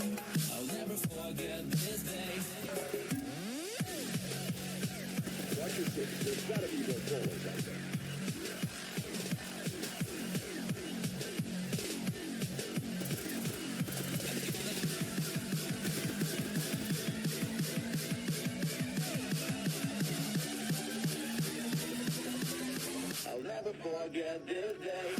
way. I'll never forget this day. Watch your six. There's gotta be more bowlers out there. I'll never forget this day.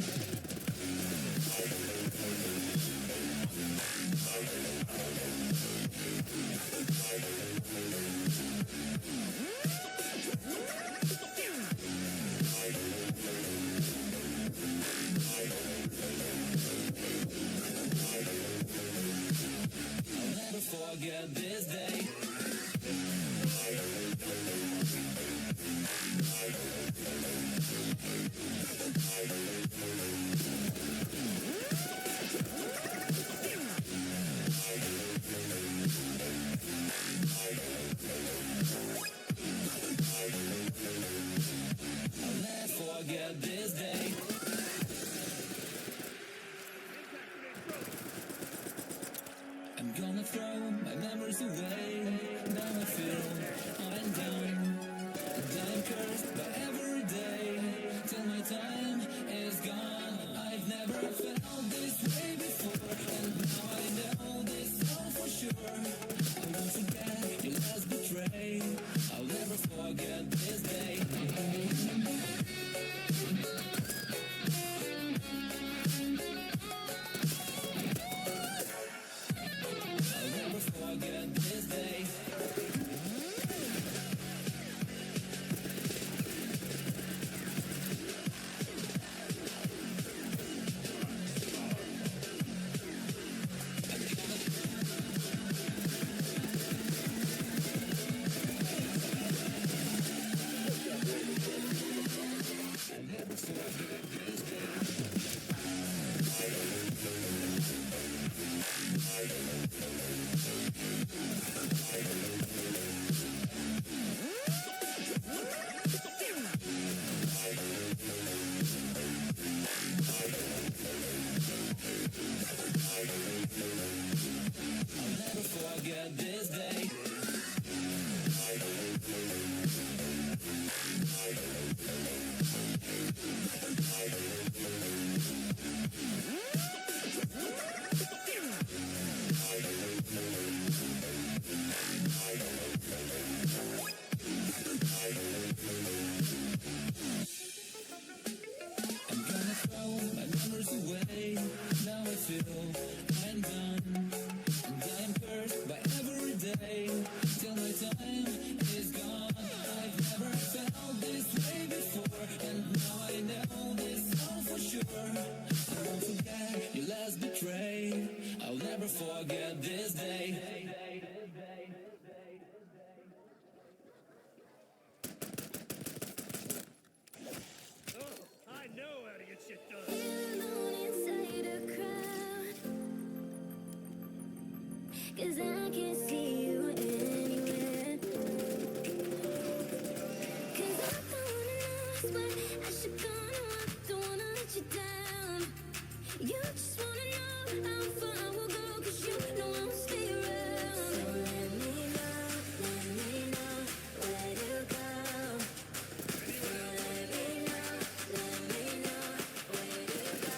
I'll never forget this day. I'll never forget this day. I'm gonna throw my memories away. Now I feel I'm down, and I'm cursed by every day till my time is gone. I've never felt this way before, and now I know this all for sure. I won't forget your last betray. I'll never forget this day. I'll never forget this day. I'll never forget this day. I'll never forget this day. I'm gonna throw my memories away. Now I feel I'm done, and I'm cursed by every day till my time is gone. I've never felt this way before, and now I know this all for sure. I won't forget your last betray. I'll never forget this day. Oh, I know how to get shit done. Alone inside a crowd, 'cause I can't see you anywhere. 'Cause I'm the one who knows what I should go. No, I don't wanna let you down. You just wanna know how far I will go, 'cause you know I'll stay around. So let me know where to go. Let me know where to go.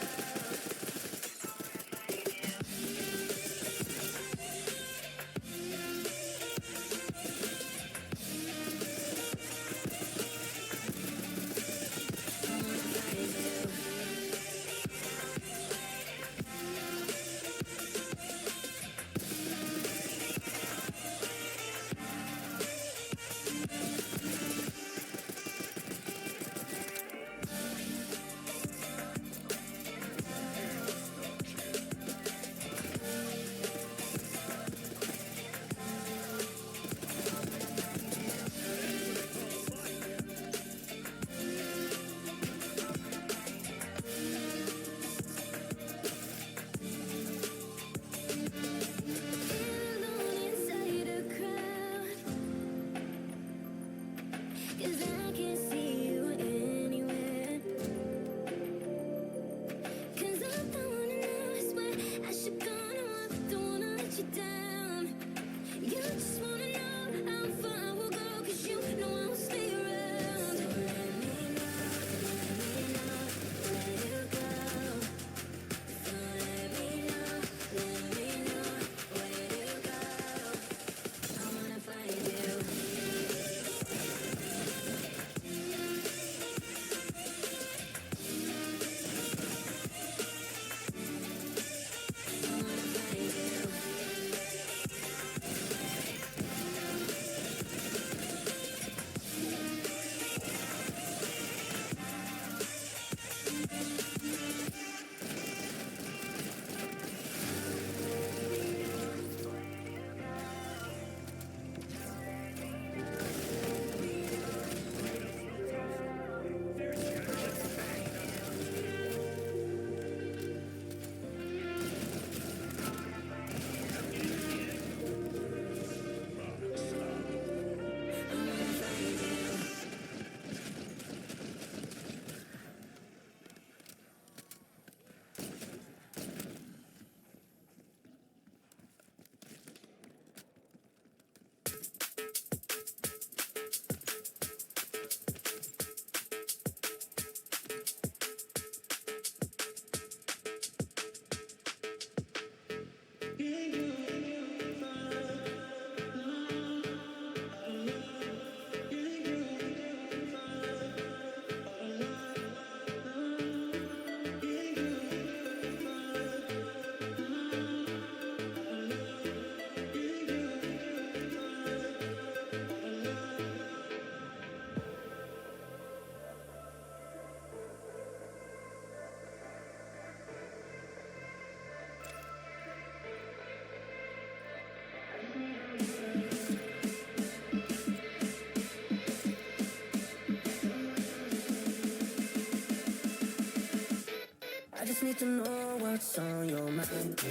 need to know what's on your mind.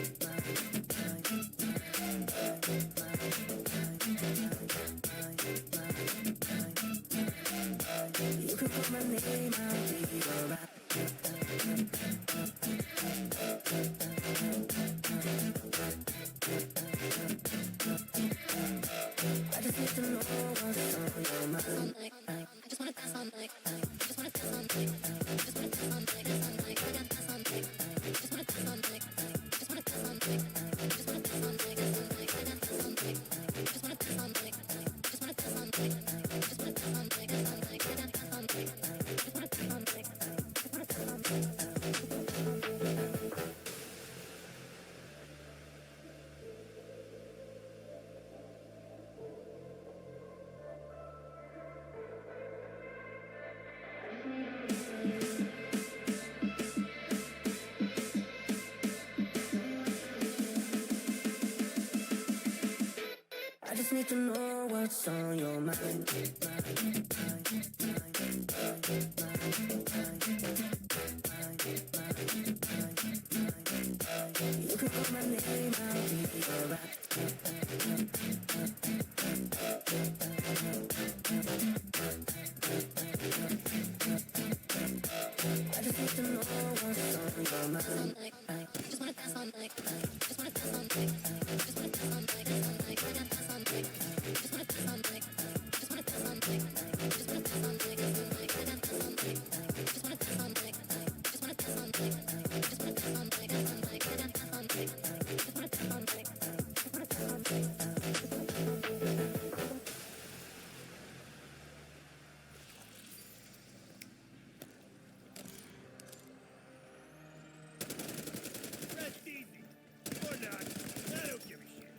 You can call my name, I'll be alright. I just need to know what's on your mind. I just wanna dance all night. I just wanna dance all night. I just wanna dance all night. Dance all night. I gotta dance all night. I just wanna dance all night. I just wanna dance all night. I just wanna dance all night. Dance all night. I gotta dance all night. I just wanna dance all night. I just wanna dance all night. I just wanna dance all night. Dance all night. I gotta dance all night. I just wanna dance all night. I just wanna dance all night. I just need to know what's on your mind. You can call my name, I'll be alright. I just need to know what's on your mind. I just wanna dance all night. I just wanna dance all night. I just wanna dance all night. Dance all night. I gotta dance all night. I just wanna dance all night. I just wanna dance all night. I just wanna dance all night. Dance all night. I gotta dance all night. I just wanna dance all night. I just wanna dance all night. I just wanna dance all night. Dance all night. I gotta dance all night. I just wanna dance all night. I just wanna dance all night. Rest easy. Or not. I don't give a shit.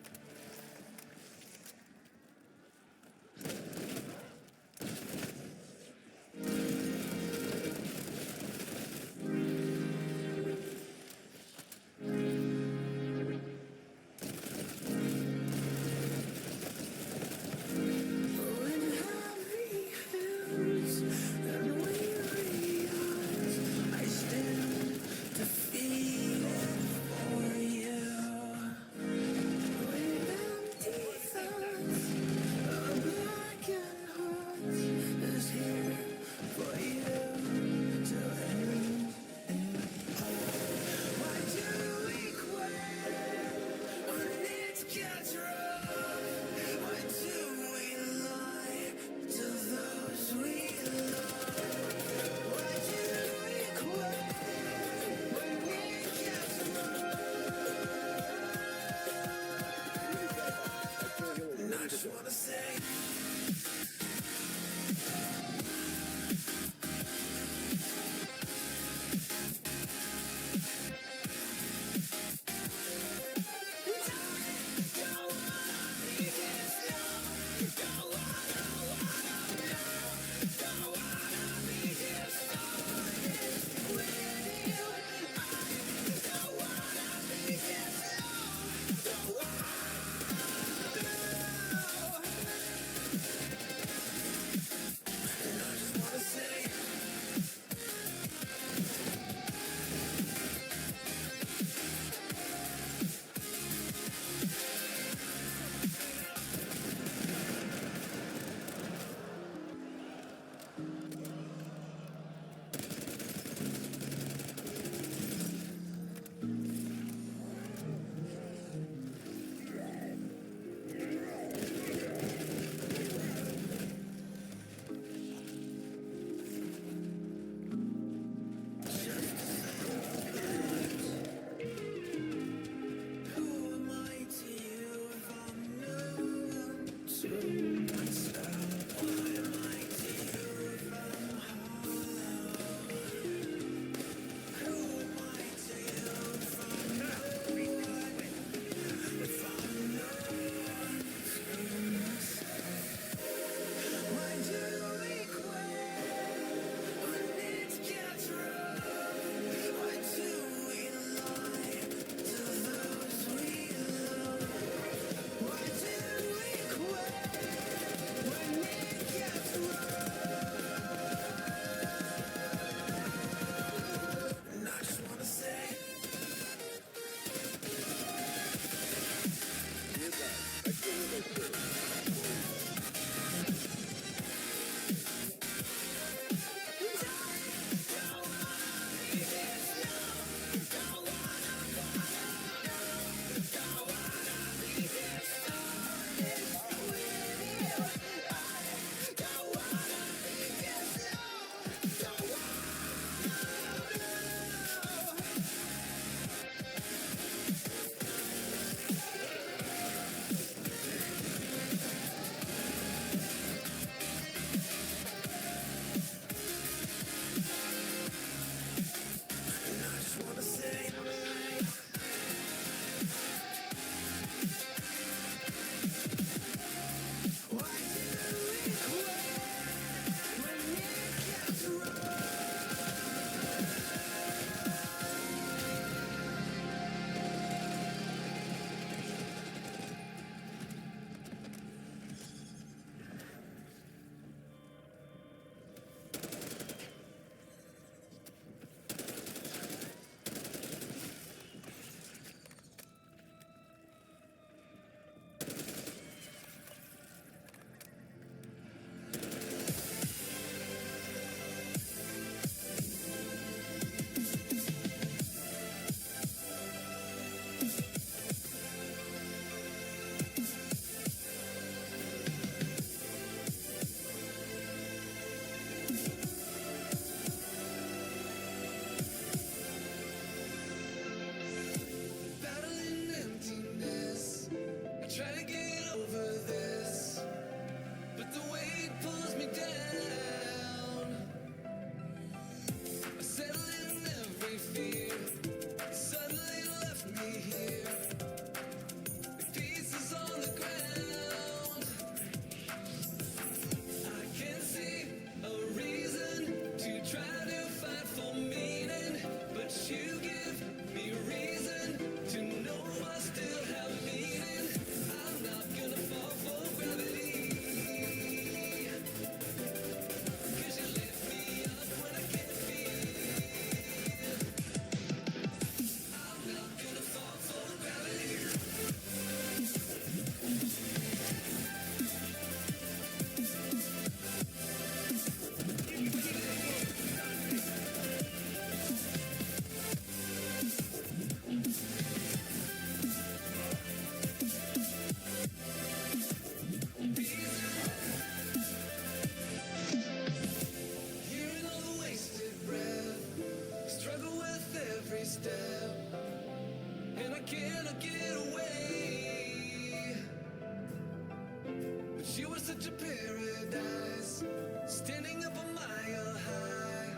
such a paradise, standing up a mile high.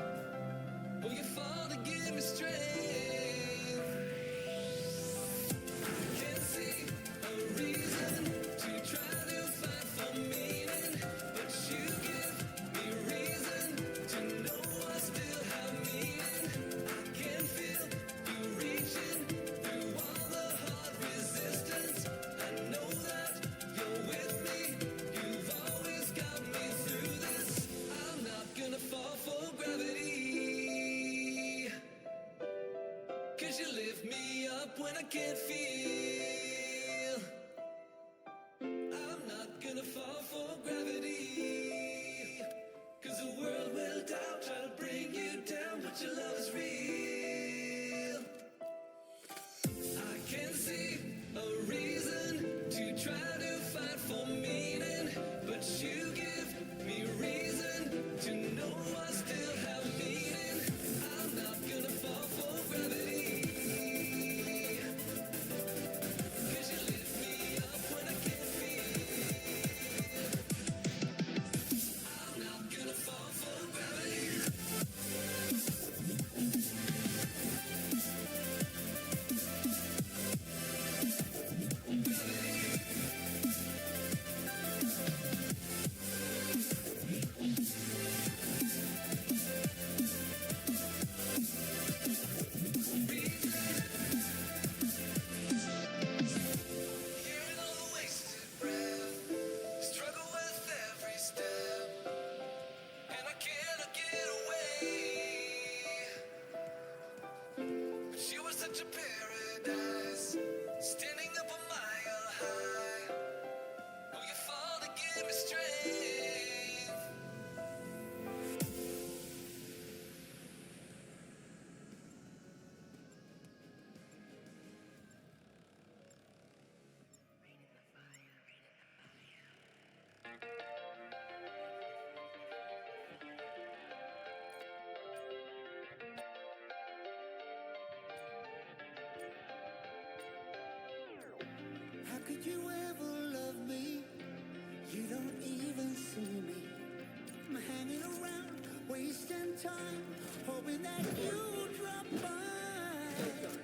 Will you fall to give me strength? I can't see a reason to try to fight for meaning, but you give me reason to know I still have meaning. I can feel you reaching through all the hard resistance. I know that you're with me. You've always got me through this. I'm not gonna fall for gravity, 'cause you lift me up when I can't feel. I'm not gonna fall for gravity, 'cause the world will doubt, try to bring you down, but your love is real. I can see a reason to try to fight for meaning, but you give me reason to know I still have meaning. I'm not gonna fall for gravity, 'cause you lift me up when I can't feel. I'm not gonna fall for gravity. Hearing all the wasted breath, struggle with every step, and I cannot get away. But you were such a paradise, standing up a mile high. Will you fall to give me strength? How could you ever love me? You don't even see me. I'm hanging around, wasting time, hoping that you drop by.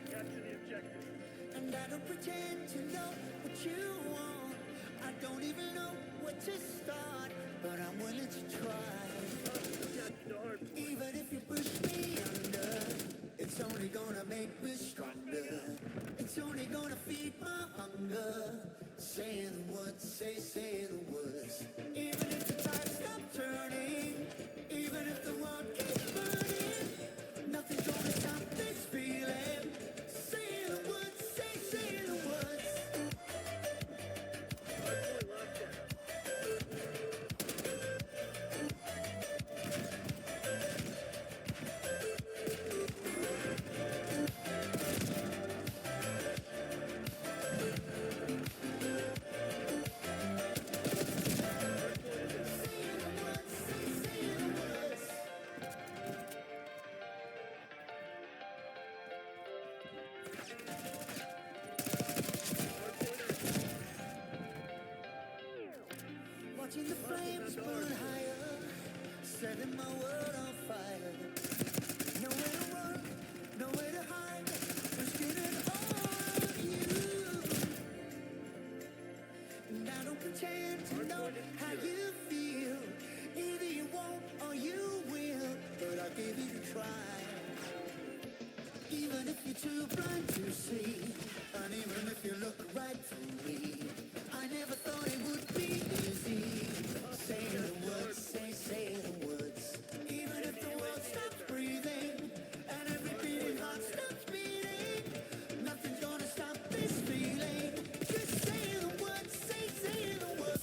Capture the objective. And I don't pretend to know what you want. I don't even know where to start, but I'm willing to try. Even if you push me under, it's only gonna make me stronger. It's only gonna feed my hunger. Say the words, say the words. Even if the tide stops turning, even if the world keeps burning, nothing's gonna stop this feeling. Say the words, say the words. Watching the flames burn higher, setting my world on fire. Nowhere to run, nowhere to hide, risking it all on you. And I don't pretend to know how you feel. Either you won't or you will, but I'll give it a try. Even if you're too blind to see, and even if you look right through me, I never thought it would be easy. Say the words, say the words. Even if the world stops breathing, and every beating heart stops beating, nothing's gonna stop this feeling. Just say the words, say the words.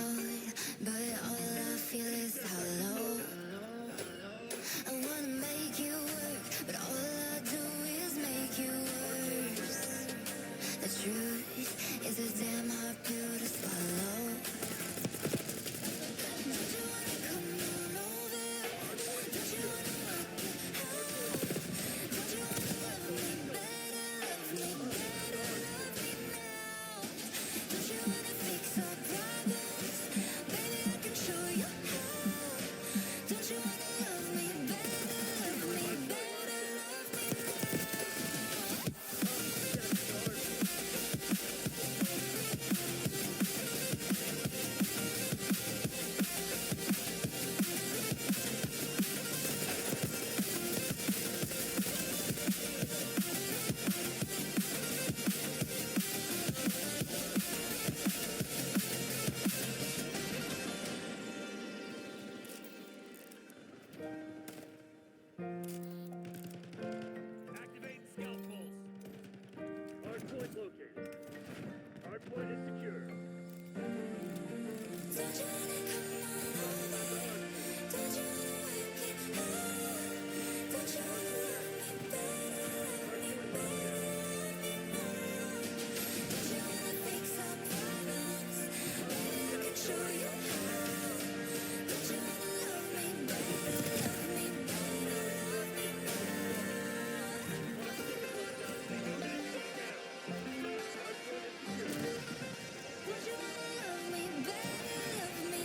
out, but all I feel is hollow. I wanna make you work, but all I do is make you worse. The truth is a damn hard pill to swallow. Don't you wanna come on over? Don't you wanna work it out? Don't you wanna love me better, love me better, love me now? Don't you wanna fix our problems? Baby, I can show you how. Don't you wanna love me better, love me better, love me Activate scout pulse. Hardpoint located. Hardpoint is secure. Don't you wanna come on over? Don't you wanna work it out? Don't you wanna love me better, love me better, love me now? Don't you wanna fix our problems? Baby, I can show you how. Don't you wanna love me better, love me better, love me now? Don't you wanna love me better, love me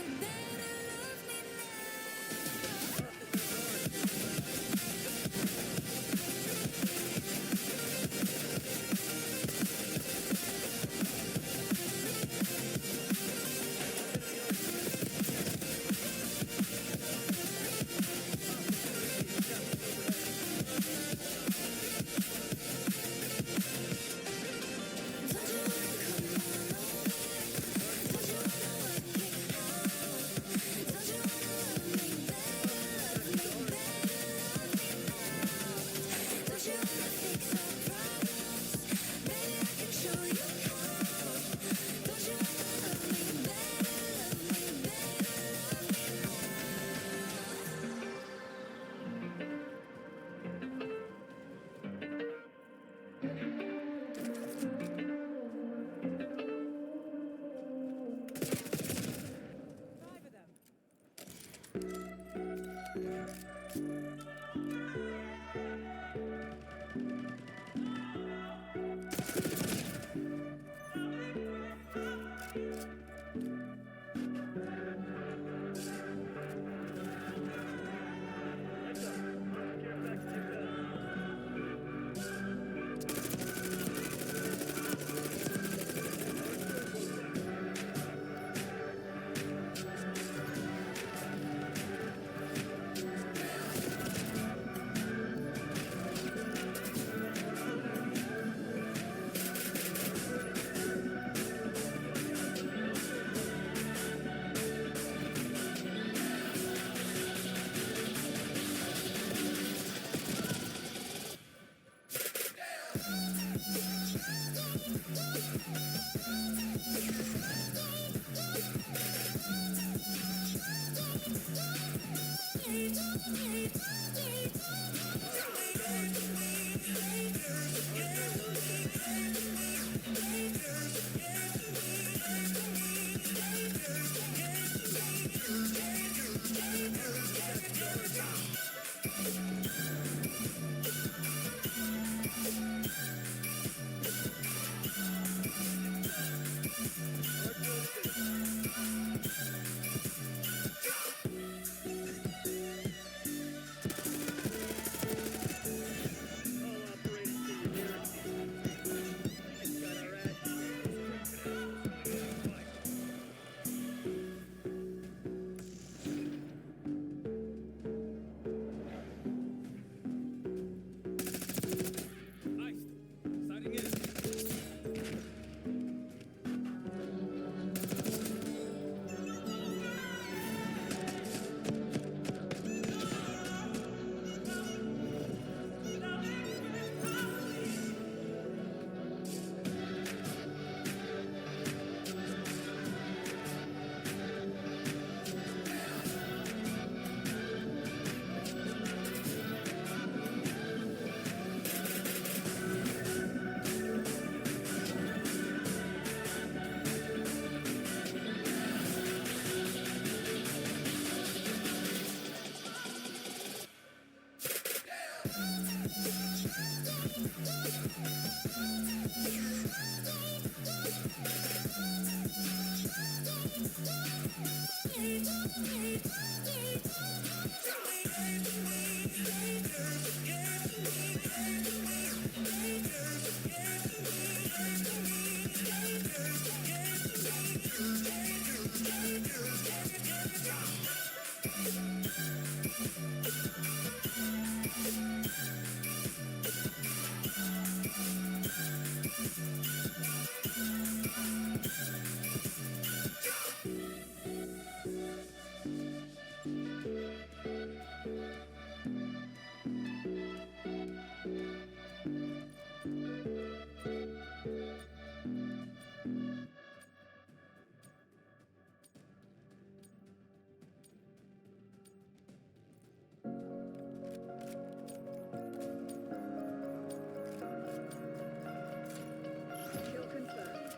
Kill confirmed.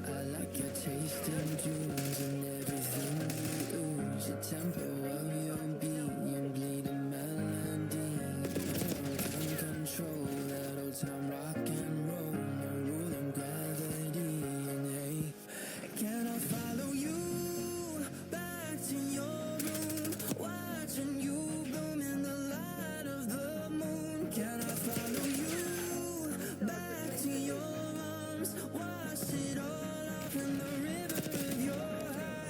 I like your taste in jewels and everything you ooze. Your tempo of your being, bleeding melody. No one can control that old time rock and roll. No rule of gravity. And hey, can I follow you back to your room? Watching you bloom in the light of the moon. Can I follow you back to your arms? Wash it all off in the river of your heart.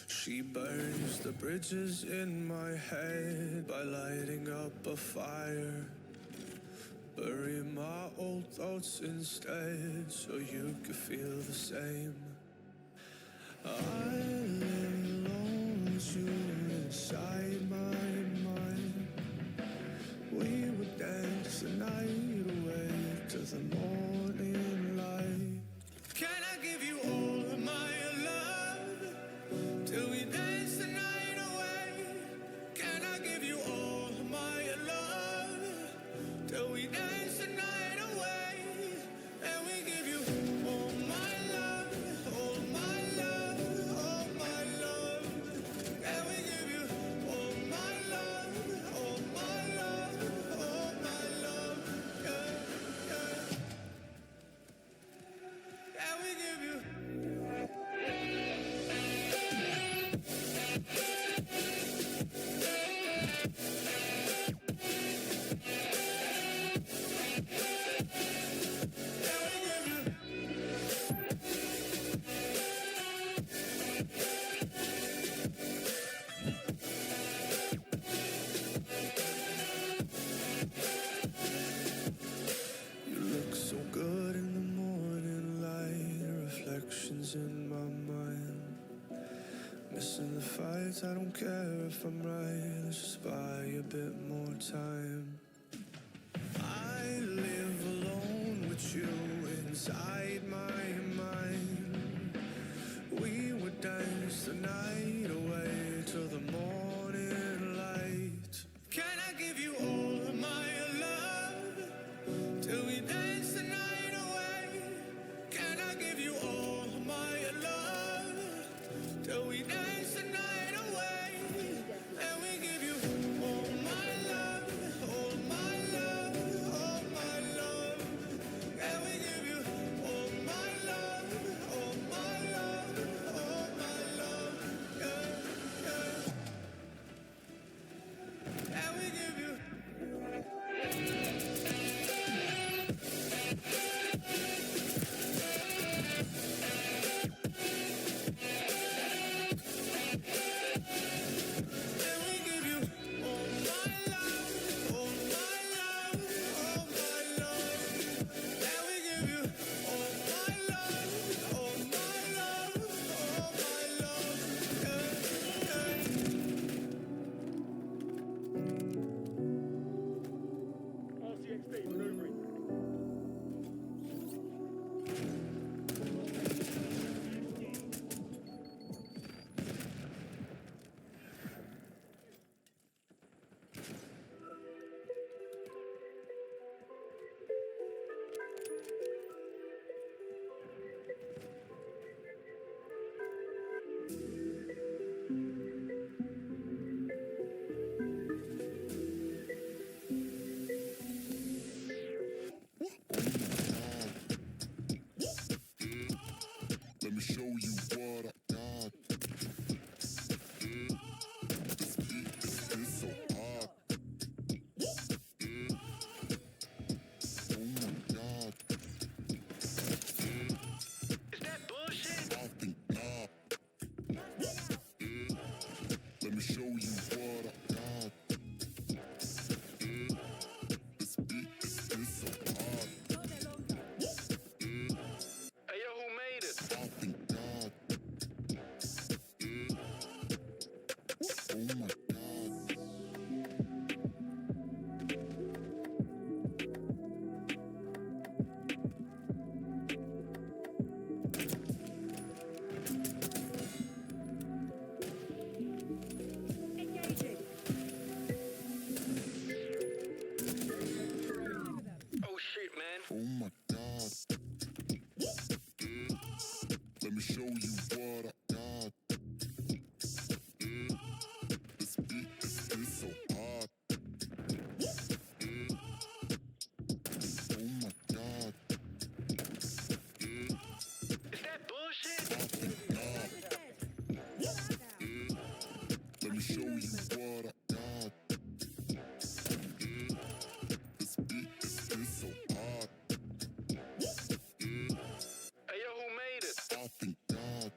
She burns the bridges in my head by lighting up a fire. Bury my old thoughts instead so you could feel the same. I live alone with you inside my mind. We would dance the night away to the morning light. Can I give you all of my love till we dance the night away? Can I give you all of my love till we dance the night away? And we give you all my love, all my love, all my love. And we give you all my love, all my love, all my love. Yeah, yeah. And we give you. You look so good in the morning light, reflections in my mind. Missing the fights, I don't care if I'm right, let's just buy a bit more time. I live alone with you inside my mind. We would dance the night away till the morning light. Can I give you all of my love till we dance the night away? Can I give you all of my love till we dance the night away? And we give you all my love, all my love, all my love. And we give you all my love, all my love, all my love. Yeah, yeah. And we give you. And we give you all my love, all my love, all my love. And we give you all my love, all my love, all my love. Yeah, yeah. RCXD maneuvering. Let me show you what I got. This beat is so hot. Oh my God. Is that bullshit? I think not. Let me show you what I got. This beat is so hot. Hey, yo, who made it? I think not. Oh my God. Oh, shit, man. Oh my God. Let me show you what I got. This beat is so hot. Oh my God. Is that bullshit? I think not. Let me show you what I got. This beat is so hot. Hey, yo, who made it? I think not.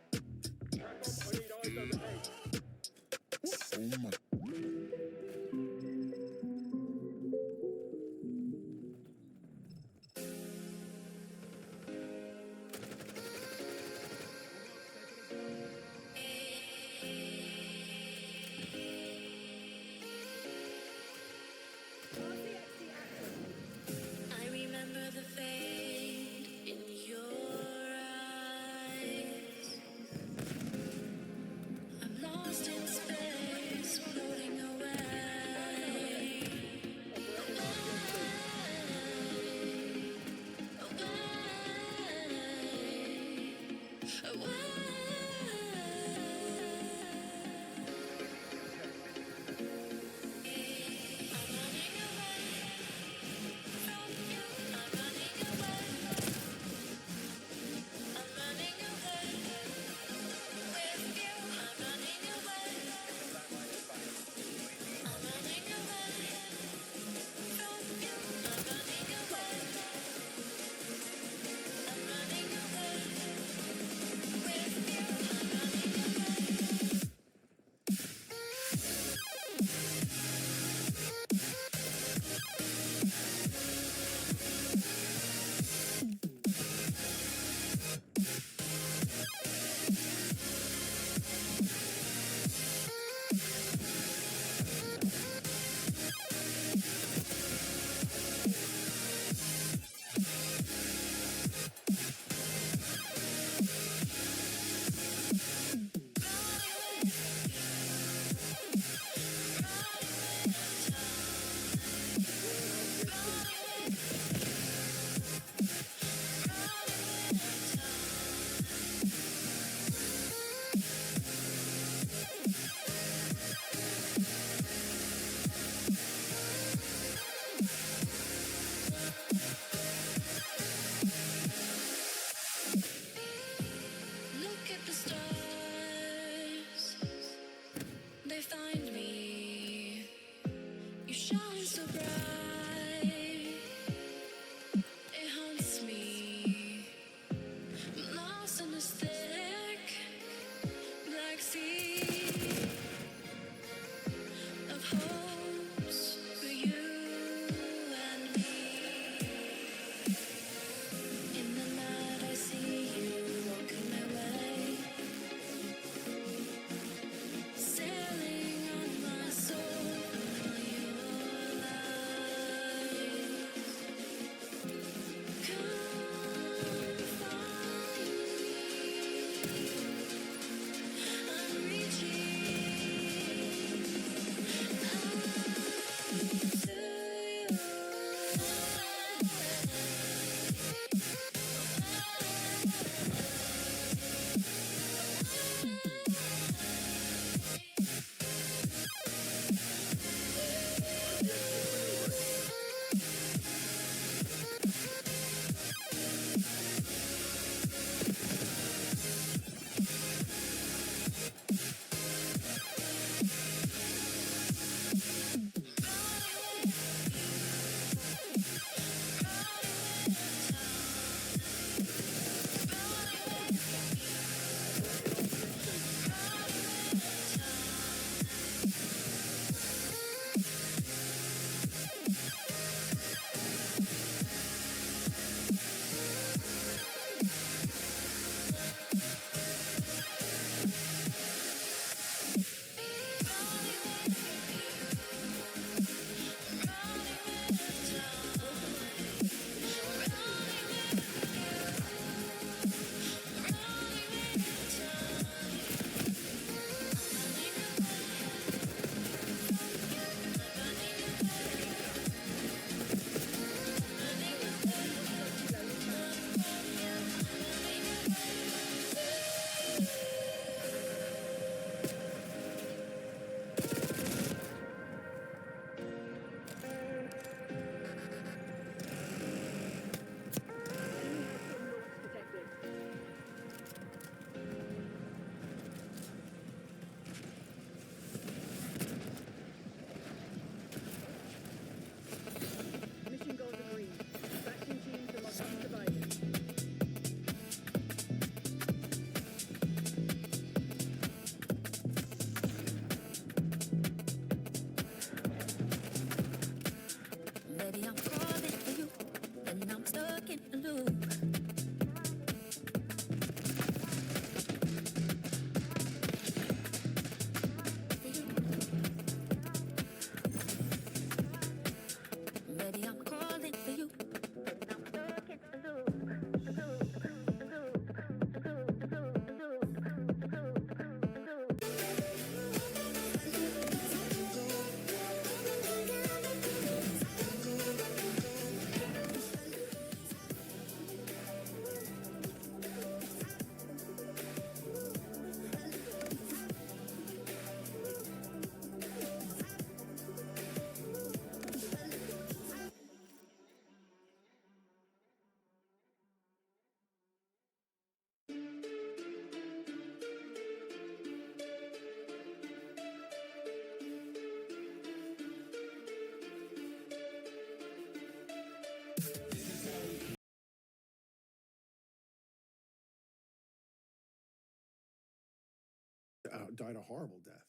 died a horrible death,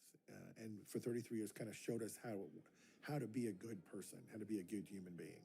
and for 33 years kind of showed us how to be a good person, how to be a good human being.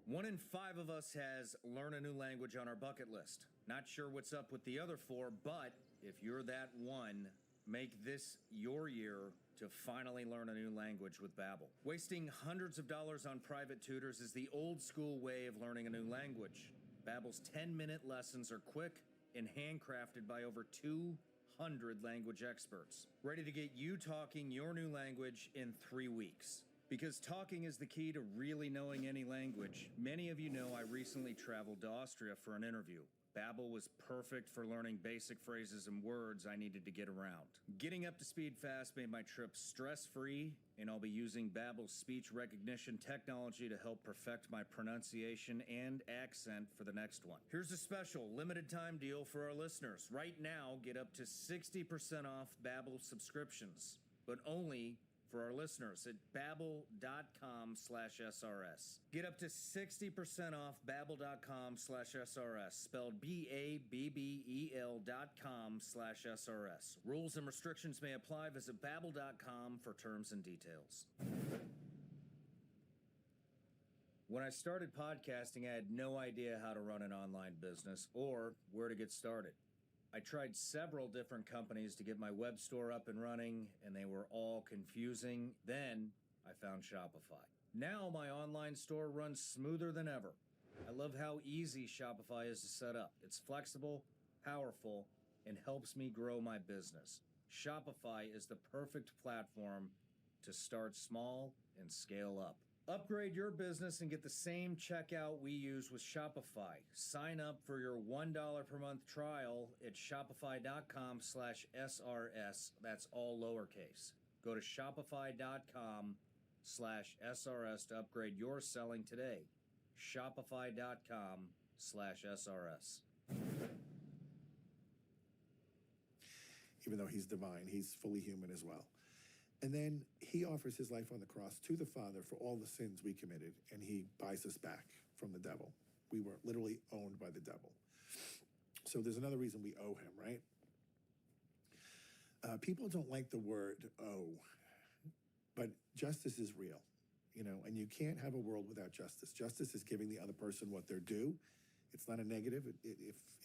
1 in 5 of us has learn a new language on our bucket list. Not sure what's up with the other 4, but if you're that one, make this your year to finally learn a new language with Babbel. Wasting hundreds of dollars on private tutors is the old school way of learning a new language. Babbel's 10-minute lessons are quick and handcrafted by over 200 language experts, ready to get you talking your new language in 3 weeks. Because talking is the key to really knowing any language. Many of you know I recently traveled to Austria for an interview. Babbel was perfect for learning basic phrases and words I needed to get around. Getting up to speed fast made my trip stress-free, and I'll be using Babbel's speech recognition technology to help perfect my pronunciation and accent for the next one. Here's a special limited time deal for our listeners. Right now, get up to 60% off Babbel subscriptions, but only for our listeners at babbel.com/SRS. Get up to 60% off babbel.com/SRS, spelled BABBEL.com/SRS. Rules and restrictions may apply. Visit babbel.com for terms and details. When I started podcasting, I had no idea how to run an online business or where to get started. I tried several different companies to get my web store up and running, and they were all confusing. Then I found Shopify. Now my online store runs smoother than ever. I love how easy Shopify is to set up. It's flexible, powerful, and helps me grow my business. Shopify is the perfect platform to start small and scale up. Upgrade your business and get the same checkout we use with Shopify. Sign up for your $1 per month trial at shopify.com/SRS. That's all lowercase. Go to shopify.com/SRS to upgrade your selling today. Shopify.com/SRS. Even though he's divine, he's fully human as well. And then he offers his life on the cross to the Father for all the sins we committed, and he buys us back from the devil. We were literally owned by the devil. So there's another reason we owe him, right? People don't like the word owe, but justice is real, and you can't have a world without justice. Justice is giving the other person what they're due. It's not a negative.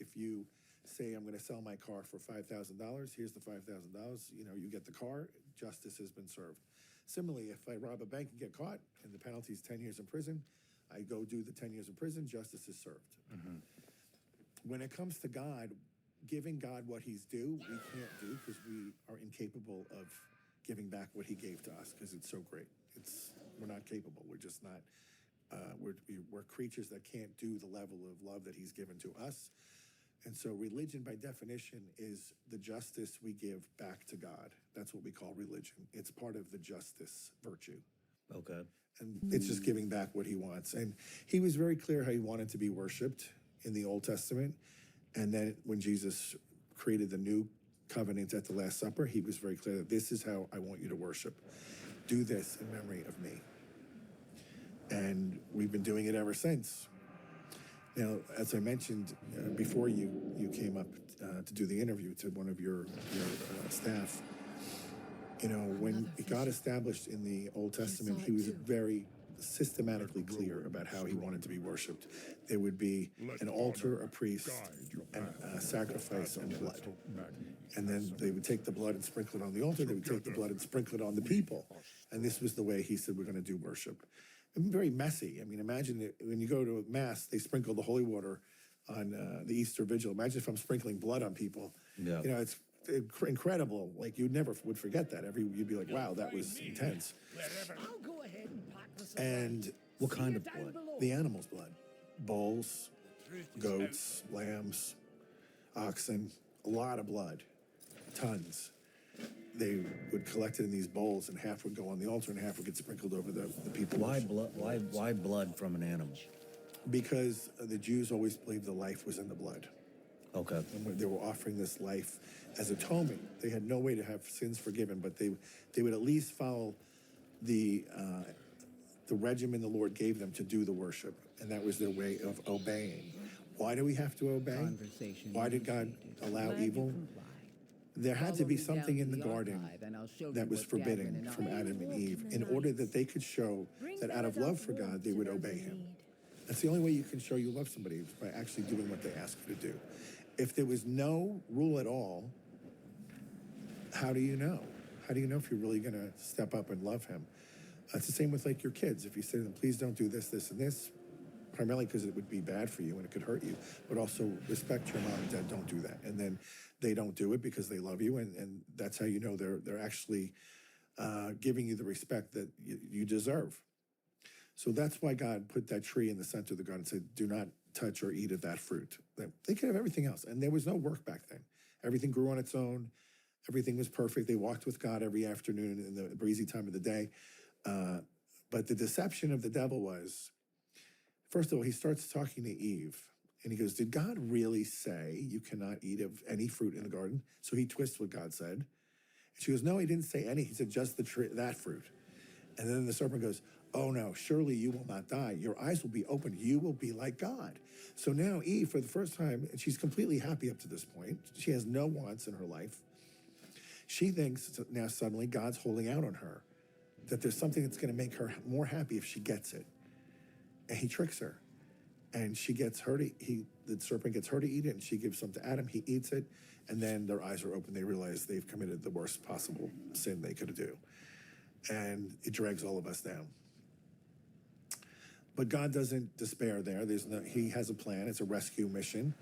If you say, I'm going to sell my car for $5,000, here's the $5,000, you get the car, justice has been served. Similarly, if I rob a bank and get caught and the penalty is 10 years in prison, I go do the 10 years in prison, justice is served. Mm-hmm. When it comes to God, giving God what he's due, we can't do because we are incapable of giving back what he gave to us because it's so great. We're not capable. We're just not, we're creatures that can't do the level of love that he's given to us. And so religion, by definition, is the justice we give back to God. That's what we call religion. It's part of the justice virtue. Okay. And it's just giving back what he wants. And he was very clear how he wanted to be worshipped in the Old Testament. And then when Jesus created the new covenant at the Last Supper, he was very clear that this is how I want you to worship. Do this in memory of me. And we've been doing it ever since. Now, as I mentioned before you came up to do the interview to one of your staff, when God established in the Old Testament, he was very systematically clear about how he wanted to be worshipped. There would be an altar, a priest, and a sacrifice and blood. And then they would take the blood and sprinkle it on the altar. They would take the blood and sprinkle it on the people. And this was the way he said we're going to do worship. Very messy. I mean, imagine that when you go to a mass, they sprinkle the holy water on the Easter Vigil. Imagine if I'm sprinkling blood on people. Yeah. It's incredible. Like, you never would forget that. You'd be like, wow, that was intense. I'll go ahead and pack this And what kind of blood? The animal's blood. Bulls, goats, lambs, oxen, a lot of blood, tons. They would collect it in these bowls, and half would go on the altar, and half would get sprinkled over the people. Why blood? Why blood from an animal? Because the Jews always believed the life was in the blood. Okay. And they were offering this life as atonement. They had no way to have sins forgiven, but they would at least follow the regimen the Lord gave them to do the worship, and that was their way of obeying. Why do we have to obey? Conversation Why did God initiated. allow Glad you evil? complied. There had to Follow be me down something to in the the garden archive, and I'll show that you was what Jasmine forbidden and from I- Adam and Walk Eve in the in order night. that they could show Bring that out of Paradise love for warmth God, they to would those obey in him. need. That's the only way you can show you love somebody, is by actually doing what they ask you to do. If there was no rule at all, how do you know? How do you know if you're really going to step up and love him? It's the same with like your kids. If you say to them, please don't do this, this, and this, primarily because it would be bad for you and it could hurt you, but also respect your mom and dad, don't do that. And then they don't do it because they love you, and that's how you know they're actually giving you the respect that you deserve. So that's why God put that tree in the center of the garden and said, do not touch or eat of that fruit. They could have everything else. And there was no work back then. Everything grew on its own. Everything was perfect. They walked with God every afternoon in the breezy time of the day. But the deception of the devil was, first of all, he starts talking to Eve. And he goes, did God really say you cannot eat of any fruit in the garden? So he twists what God said. And she goes, no, he didn't say any. He said just the tree, that fruit. And then the serpent goes, oh no, surely you will not die. Your eyes will be opened. You will be like God. So now Eve, for the first time, and she's completely happy up to this point. She has no wants in her life. She thinks now suddenly God's holding out on her, that there's something that's going to make her more happy if she gets it. And he tricks her. And she gets her to, the serpent gets her to eat it, and she gives some to Adam. He eats it, and then their eyes are open. They realize they've committed the worst possible sin they could do. And it drags all of us down. But God doesn't despair there. He has a plan. It's a rescue mission.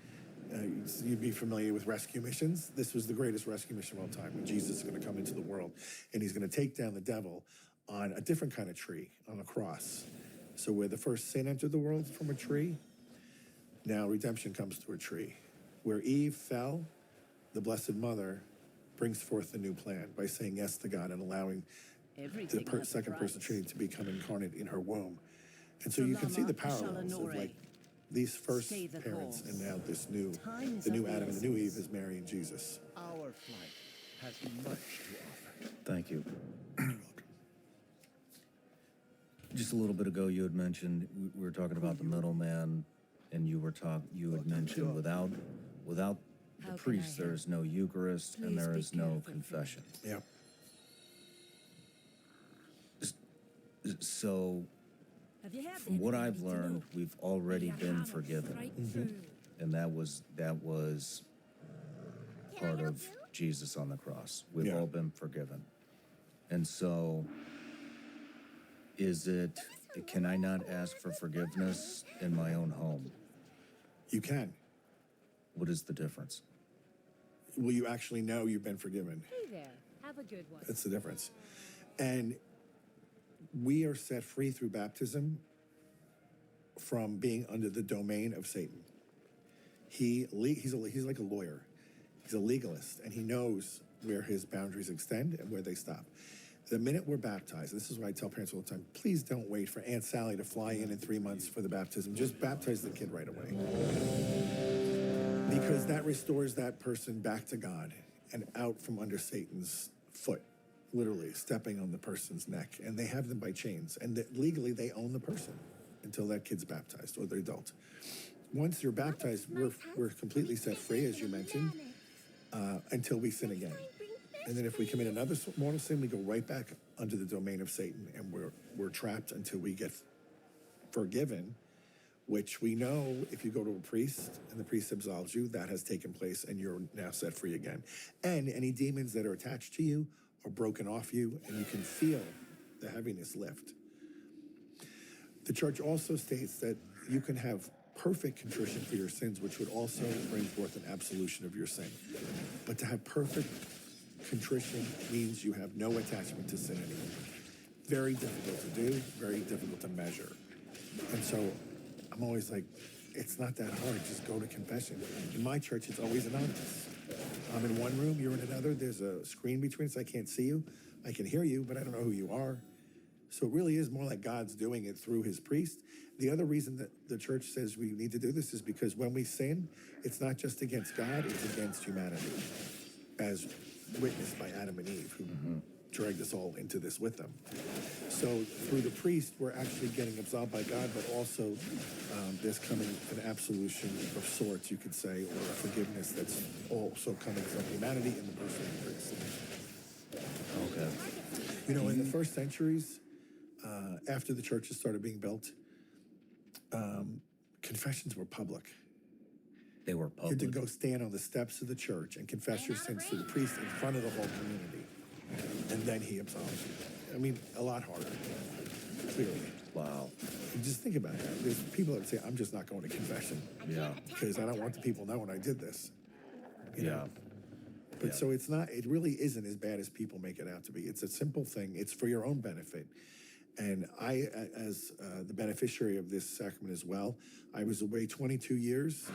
You'd be familiar with rescue missions. This was the greatest rescue mission of all time, when Jesus is going to come into the world, and he's going to take down the devil on a different kind of tree, on a cross. So where the first sin entered the world from a tree, now redemption comes through a tree. Where Eve fell, the Blessed Mother brings forth the new plan by saying yes to God and allowing Everything the has a second person price. Trinity to become incarnate in her womb. And so you can see the parallels of like these first Stay the parents course. and now this new, Time's the new of the Adam and the new Eve essence. is marrying Jesus. Our flight has much to offer. Thank you. Just a little bit ago, you had mentioned we were talking about the middleman, and you had mentioned without the How can I priest, there help? is no Eucharist and Please there be is no careful, confession. Yeah. So, Have you had from what anything I've you need to learned, know? we've already Maybe I been have a forgiven, breakthrough. and that was part of Jesus on the cross. We've Yeah. all been forgiven, and so can I not ask for forgiveness in my own home? You can. What is the difference? Will you actually know you've been forgiven? Hey there. Have a good one. That's the difference. And we are set free through baptism from being under the domain of Satan. He's like a lawyer. He's a legalist, and he knows where his boundaries extend and where they stop. The minute we're baptized, this is what I tell parents all the time, please don't wait for Aunt Sally to fly in 3 months for the baptism. Just baptize the kid right away. Because that restores that person back to God and out from under Satan's foot, literally stepping on the person's neck. And they have them by chains. And legally, they own the person until that kid's baptized or the adult. Once you're baptized, we're completely set free, as you mentioned, until we sin again. And then if we commit another mortal sin, we go right back under the domain of Satan, and we're trapped until we get forgiven, which we know if you go to a priest and the priest absolves you, that has taken place and you're now set free again. And any demons that are attached to you are broken off you, and you can feel the heaviness lift. The church also states that you can have perfect contrition for your sins, which would also bring forth an absolution of your sin. But to have perfect contrition means you have no attachment to sin anymore. Very difficult to do, very difficult to measure. And so I'm always like, it's not that hard, just go to confession. In my church, it's always anonymous. I'm in one room, you're in another, there's a screen between us, I can't see you, I can hear you, but I don't know who you are. So it really is more like God's doing it through his priest. The other reason that the church says we need to do this is because when we sin, it's not just against God, it's against humanity, as witnessed by Adam and Eve, who dragged us all into this with them. So through the priest, we're actually getting absolved by God, but also there's coming an absolution of sorts, you could say, or a forgiveness that's also coming from humanity in the person of the priest. Okay. You know, in the first centuries, after the churches started being built, confessions were public. They were You had to public. go stand on the steps of the church and confess your sins to the priest in front of the whole community. And then he absolves you. I mean, a lot harder, clearly. Wow. And just think about that. There's people that say, I'm just not going to confession Yeah. because I don't want the people knowing I did this. You Yeah. know? But so it's not, it really isn't as bad as people make it out to be. It's a simple thing. It's for your own benefit. And I, as the beneficiary of this sacrament as well, I was away 22 years.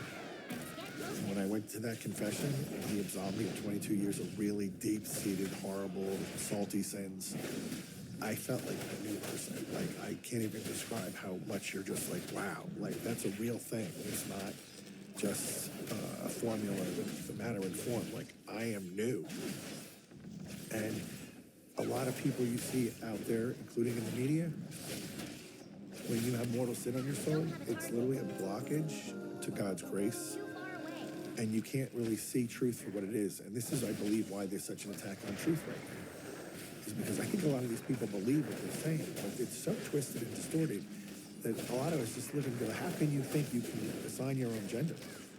And when I went to that confession, he absolved me of 22 years of really deep-seated, horrible, salty sins. I felt like a new person. Like, I can't even describe how much you're just like, wow, like that's a real thing. It's not just a formula with the matter and form. Like, I am new. And a lot of people you see out there, including in the media, when you have mortal sin on your soul, it's literally a blockage to God's grace. And you can't really see truth for what it is. And this is, I believe, why there's such an attack on truth right now. Is because I think a lot of these people believe what they're saying, but it's so twisted and distorted that a lot of us just live and go, how can you think you can assign your own gender?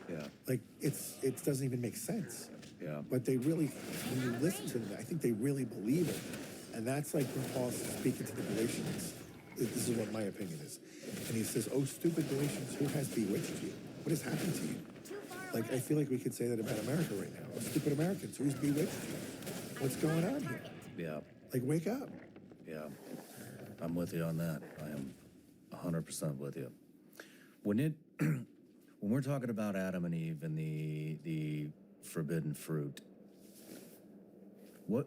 Yeah. Like, it doesn't even make sense. Yeah. But they really, when you listen to them, I think they really believe it. And that's like when Paul's speaking to the Galatians. This is what my opinion is. And he says, oh, stupid Galatians, who has bewitched you? What has happened to you? Like, I feel like we could say that about America right now. Oh, stupid Americans, who's bewitched you? What's going on here? Yeah. Like, wake up. Yeah. I'm with you on that. I am 100% with you. When we're talking about Adam and Eve and the forbidden fruit, let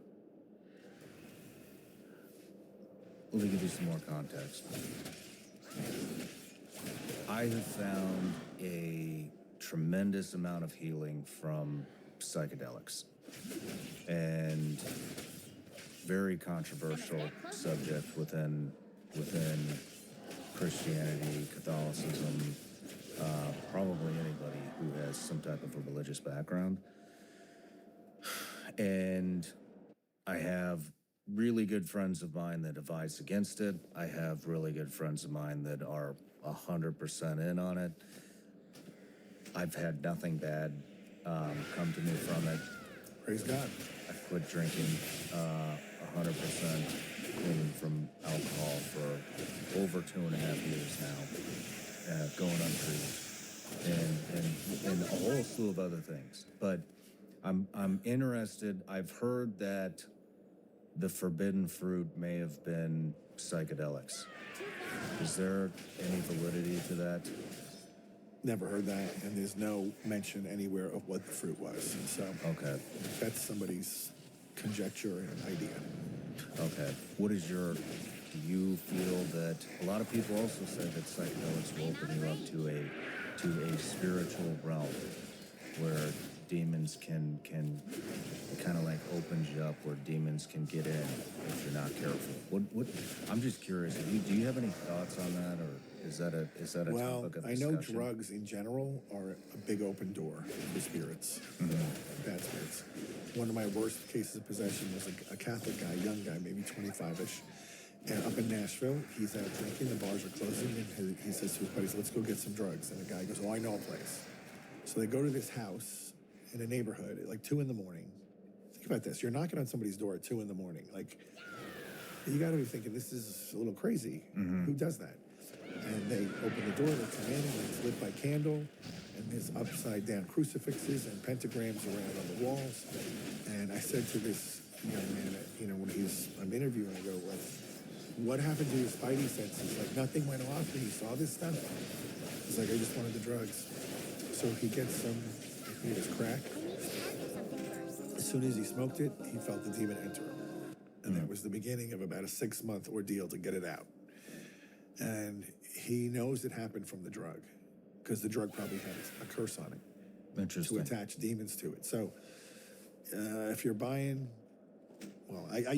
me give you some more context. I have found a tremendous amount of healing from psychedelics, and very controversial subject within Christianity, Catholicism, probably anybody who has some type of a religious background. And I have really good friends of mine that advise against it. I have really good friends of mine that are 100% in on it. I've had nothing bad come to me from it. Praise God. I quit drinking 100% clean from alcohol for over 2.5 years now, going untreated, and a whole slew of other things. But I'm interested. I've heard that the forbidden fruit may have been psychedelics. Is there any validity to that? Never heard that, and there's no mention anywhere of what the fruit was. So Okay. that's somebody's conjecture and idea. Okay. What is your? Do you feel that a lot of people also say that psychedelics will open you up to a spiritual realm where demons can it kind of like opens you up where demons can get in if you're not careful. What I'm just curious. Do you have any thoughts on that, or is that a Well, topic of I know discussion? drugs in general are a big open door for spirits, bad spirits. One of my worst cases of possession was a Catholic guy, young guy, maybe 25-ish. And up in Nashville, he's out drinking, the bars are closing, and he says to his buddies, let's go get some drugs. And the guy goes, oh, I know a place. So they go to this house in a neighborhood at like 2 in the morning. Think about this. You're knocking on somebody's door at 2 in the morning. Like, you got to be thinking, this is a little crazy. Who does that? And they open the door, they come in, and it's lit by candle, and there's upside-down crucifixes and pentagrams around on the walls. And I said to this young man, when I'm interviewing, I go, like, what happened to your spidey senses? Like, nothing went off when you saw this stuff? He's like, I just wanted the drugs. So he gets some, I think it was crack. As soon as he smoked it, he felt the demon enter him. And that was the beginning of about a 6-month ordeal to get it out. And he knows it happened from the drug, because the drug probably had a curse on it Interesting. to attach demons to it. So if you're buying well, I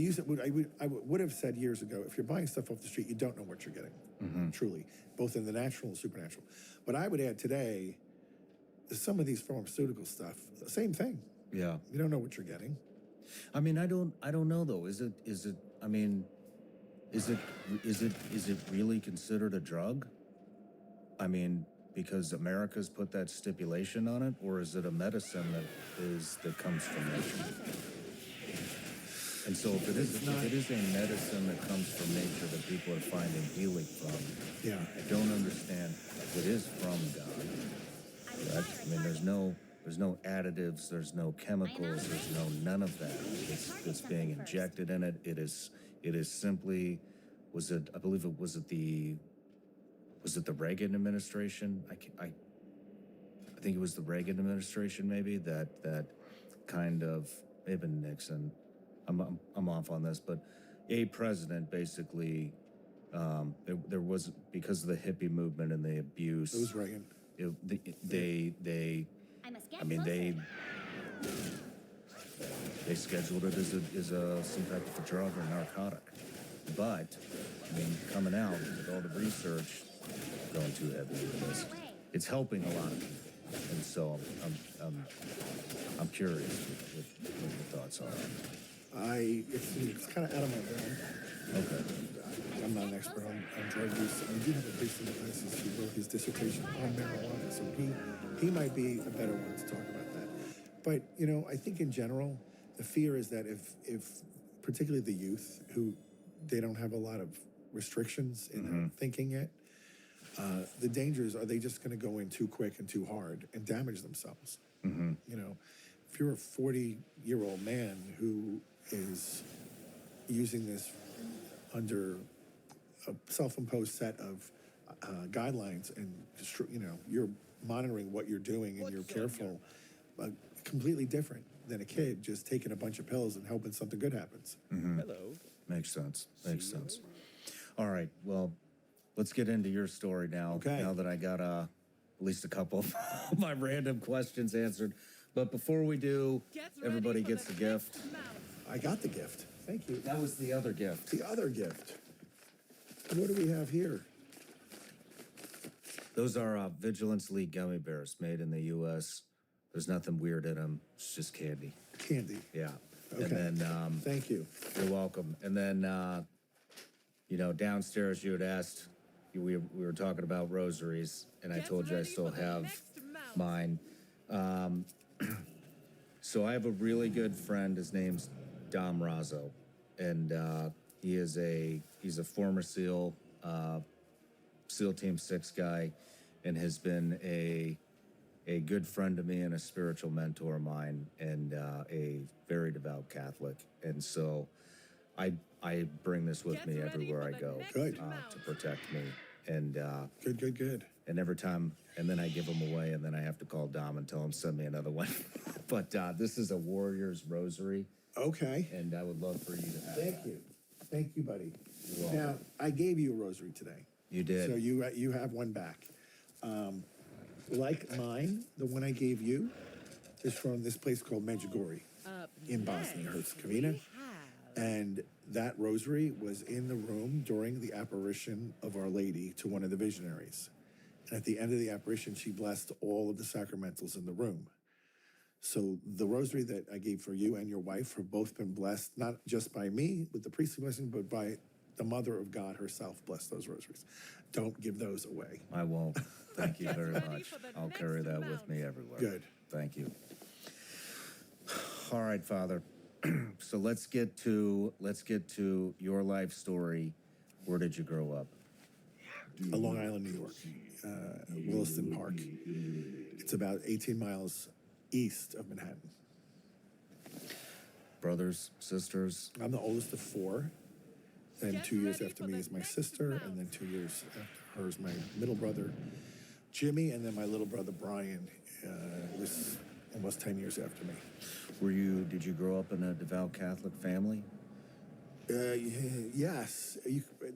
would have said years ago, if you're buying stuff off the street, you don't know what you're getting, truly, both in the natural and supernatural. But I would add today, some of these pharmaceutical stuff, same thing. Yeah. You don't know what you're getting. I mean, I don't know though. Is it, I mean, is it really considered a drug? I mean, because America's put that stipulation on it, or is it a medicine that comes from nature? And so if it is a medicine that comes from nature that people are finding healing from, Yeah. I don't understand. It is from God. Correct? I mean, there's no additives, there's no chemicals, there's none of that that's being injected in it. It is simply, I believe it was the Reagan administration? I think it was the Reagan administration, maybe that kind of, maybe Nixon. I'm off on this, but a president basically, there was, because of the hippie movement and the abuse. It was Reagan. They scheduled it as some type of a drug or narcotic. But I mean, coming out with all the research, going too heavy with this, it's helping a lot of people. And so I'm curious what your thoughts are. It's kind of out of my realm. Okay. I'm not an expert on drug use. I do have a priest in the diocese who wrote his dissertation on marijuana, so he might be a better one to talk about that. But I think in general, the fear is that if particularly the youth who they don't have a lot of restrictions in their thinking yet, the danger is, are they just going to go in too quick and too hard and damage themselves? If you're a 40-year-old man who is using this under a self-imposed set of guidelines, and you're monitoring what you're doing and you're careful, completely different than a kid just taking a bunch of pills and hoping something good happens. Hello. Makes sense. All right, well, let's get into your story now. Okay. Now that I got at least a couple of my random questions answered. But before we do, everybody gets a gift. I got the gift. Thank you. That was the other gift. The other gift. What do we have here? Those are Vigilance League gummy bears made in the U.S. There's nothing weird in them. It's just candy. Candy. Yeah. Okay. And then, thank you. You're welcome. And then, downstairs you had asked, we were talking about rosaries, and I told you I still have mine. So I have a really good friend. His name's Dom Razzo, and he's a former SEAL Team 6 guy, and has been a good friend to me and a spiritual mentor of mine, and a very devout Catholic. And so I bring this with me everywhere I go. Good. To protect me. And Good. and every time, and then I give them away, and then I have to call Dom and tell him send me another one. But this is a Warrior's Rosary, Okay. and I would love for you to have Thank that. you. Thank you, buddy. You're welcome. Now, I gave you a rosary today. You did. So you have one back. Like mine, the one I gave you is from this place called Medjugorje in Bosnia Herzegovina. And that rosary was in the room during the apparition of Our Lady to one of the visionaries. And at the end of the apparition, she blessed all of the sacramentals in the room. So the rosary that I gave for you and your wife have both been blessed, not just by me with the priestly blessing, but by the Mother of God herself. Bless those rosaries. Don't give those away. I won't. Thank you very much. I'll carry that with me everywhere. Good. Thank you. All right, Father. So let's get to your life story. Where did you grow up? Long Island, New York, Williston Park. It's about 18 miles east of Manhattan. Brothers, sisters? I'm the oldest of four. Then 2 years after me is my sister, and then 2 years after her is my middle brother, Jimmy, and then my little brother, Brian, was almost 10 years after me. Did you grow up in a devout Catholic family? Yes.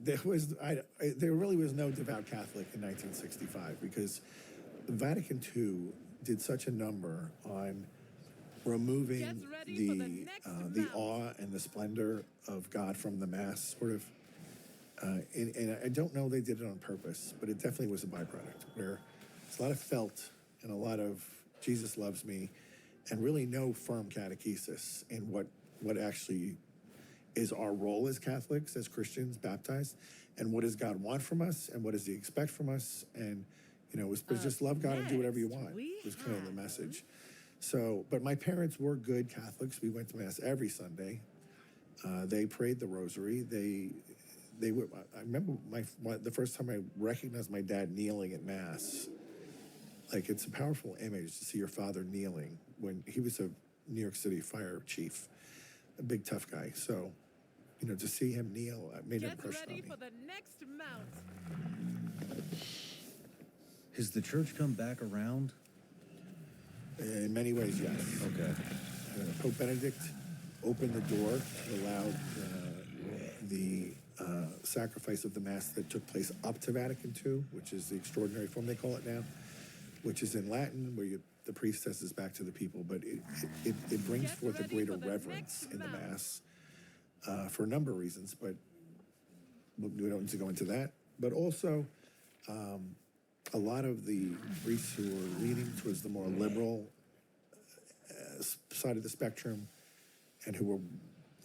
There really was no devout Catholic in 1965 because Vatican II did such a number on removing Get ready for the next the round. awe and the splendor of God from the Mass, sort of. And I don't know they did it on purpose, but it definitely was a byproduct where there's a lot of felt and a lot of Jesus loves me, and really no firm catechesis in what actually is our role as Catholics, as Christians, baptized, and what does God want from us, and what does He expect from us, and it was just love God and do whatever you want. It was kind of the message. So, but my parents were good Catholics. We went to Mass every Sunday. They prayed the Rosary. They were. I remember the first time I recognized my dad kneeling at Mass. Like, it's a powerful image to see your father kneeling when he was a New York City fire chief, a big tough guy. So, to see him kneel made an Get impression on ready me. for the next mount. Has the church come back around? In many ways, yes. Okay. Pope Benedict opened the door, allowed the sacrifice of the Mass that took place up to Vatican II, which is the extraordinary form they call it now, which is in Latin, where the priest says this back to the people, but it brings Get forth a ready greater for the reverence next in the round. Mass for a number of reasons, but we don't need to go into that. But also, a lot of the priests who are leaning towards the more liberal side of the spectrum, and who were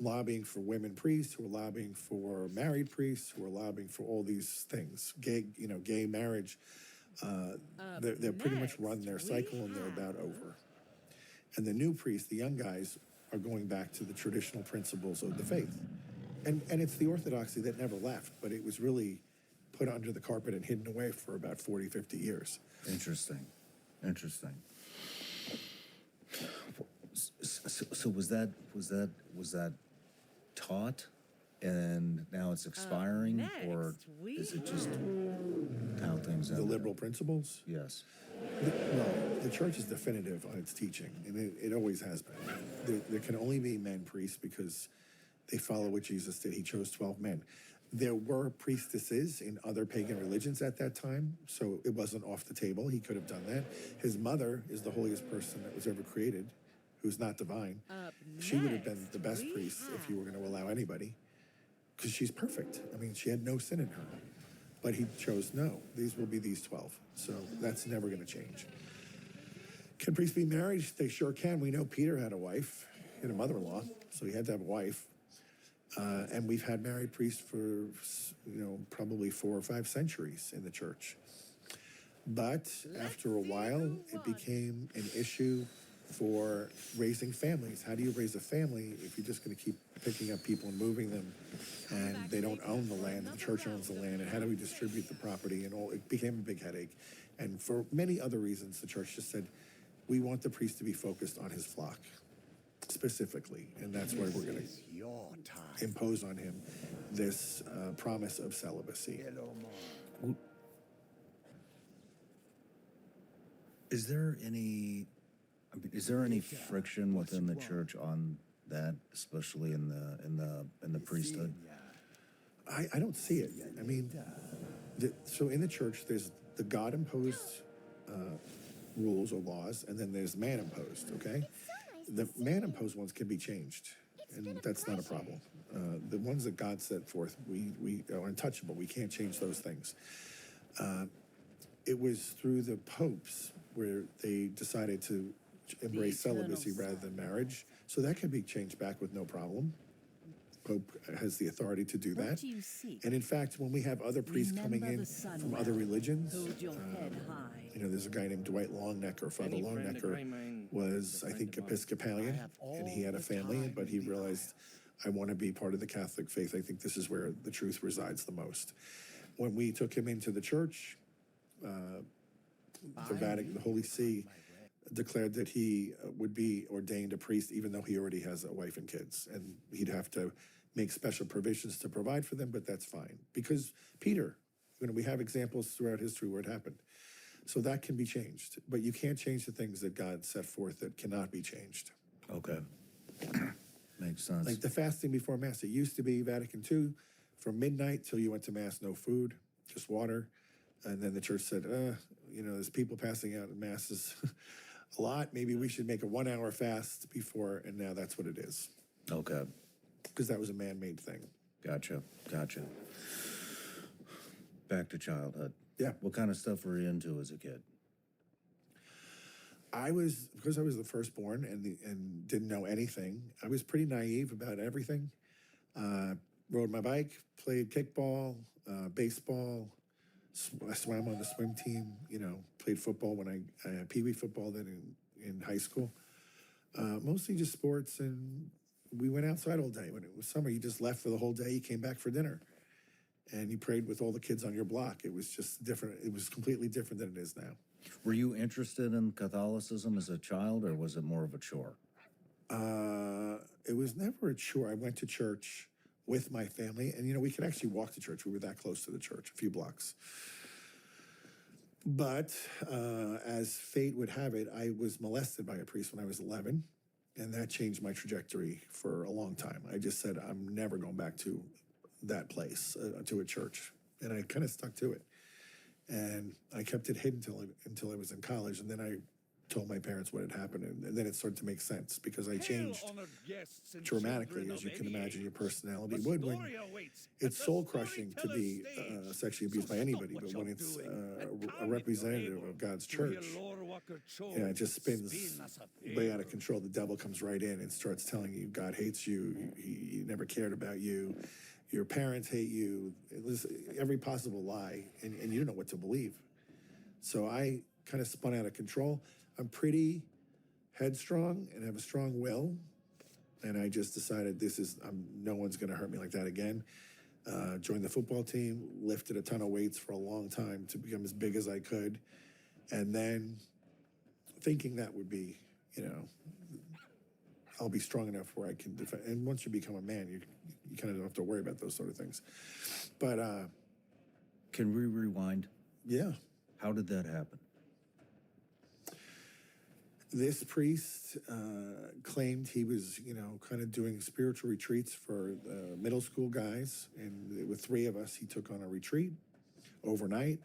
lobbying for women priests, who were lobbying for married priests, who were lobbying for all these things, gay marriage. They're pretty much run their cycle, and they're about over. And the new priests, the young guys, are going back to the traditional principles of the faith. And it's the orthodoxy that never left, but it was really put under the carpet and hidden away for about 40, 50 years. Interesting. So was that taught, and now it's expiring, or is it just how things The ended? liberal principles? Yes. The church is definitive on its teaching, and it always has been. There can only be men priests because they follow what Jesus did. He chose 12 men. There were priestesses in other pagan religions at that time, so it wasn't off the table. He could have done that. His mother is the holiest person that was ever created, who's not divine. She would have been the best priest if you were going to allow anybody, because she's perfect. I mean, she had no sin in her. But he chose no. These will be these 12. So that's never going to change. Can priests be married? They sure can. We know Peter had a wife. He had a mother-in-law, so he had to have a wife. And we've had married priests for, probably 4 or 5 centuries in the church. But after a while, it became an issue for raising families. How do you raise a family if you're just going to keep picking up people and moving them, and they don't own the land, and the church owns the land, and how do we distribute the property, and all? It became a big headache. And for many other reasons, the church just said, we want the priest to be focused on his flock, specifically, and that's why we're going to impose on him this promise of celibacy. Is there any friction within the church on that, especially in the priesthood? I don't see it. I mean, so in the church, there's the God-imposed rules or laws, and then there's man-imposed, okay? The man-imposed ones can be changed, and that's not a problem. The ones that God set forth, we are untouchable. We can't change those things. It was through the popes where they decided to embrace celibacy rather than marriage. So that can be changed back with no problem. Pope has the authority to do that. And in fact, when we have other priests coming in from other religions, there's a guy named Dwight Longnecker. Father Longnecker was, I think, Episcopalian, and he had a family, but he realized, I want to be part of the Catholic faith. I think this is where the truth resides the most. When we took him into the church, the Vatican, the Holy See, declared that he would be ordained a priest even though he already has a wife and kids, and he'd have to make special provisions to provide for them, but that's fine. Because Peter, we have examples throughout history where it happened. So that can be changed, but you can't change the things that God set forth that cannot be changed. Okay. Makes sense. Like the fasting before Mass. It used to be Vatican II, from midnight till you went to Mass, no food, just water. And then the church said, there's people passing out in Masses. a lot. Maybe we should make a 1 hour fast before, and now that's what it is. Okay. Because that was a man-made thing. Gotcha. Back to childhood. Yeah. What kind of stuff were you into as a kid? Because I was the firstborn and didn't know anything, I was pretty naive about everything. Rode my bike, played kickball, baseball, I swam on the swim team, played football when I pee-wee football then in high school. Mostly just sports, and we went outside all day. When it was summer, you just left for the whole day, you came back for dinner. And you prayed with all the kids on your block. It was just different. It was completely different than it is now. Were you interested in Catholicism as a child, or was it more of a chore? It was never a chore. I went to church with my family, and we could actually walk to church. We were that close to the church, a few blocks. But as fate would have it, I was molested by a priest when I was 11, and that changed my trajectory for a long time. I just said, I'm never going back to that place, to a church, and I kind of stuck to it. And I kept it hidden until I was in college, and then I told my parents what had happened, and then it started to make sense because I changed dramatically, as you can imagine your personality would when it's soul-crushing to be sexually abused by anybody, but when it's a representative of God's church, it just spins way out of control. The devil comes right in and starts telling you God hates you, he never cared about you, your parents hate you. It was every possible lie, and you don't know what to believe. So I kind of spun out of control. I'm pretty headstrong and have a strong will, and I just decided no one's going to hurt me like that again. Joined the football team, lifted a ton of weights for a long time to become as big as I could, and then thinking that would be, I'll be strong enough where I can defend. And once you become a man, you kind of don't have to worry about those sort of things. But can we rewind? Yeah. How did that happen? This priest claimed he was, kind of doing spiritual retreats for middle school guys. And with 3 of us, he took on a retreat overnight.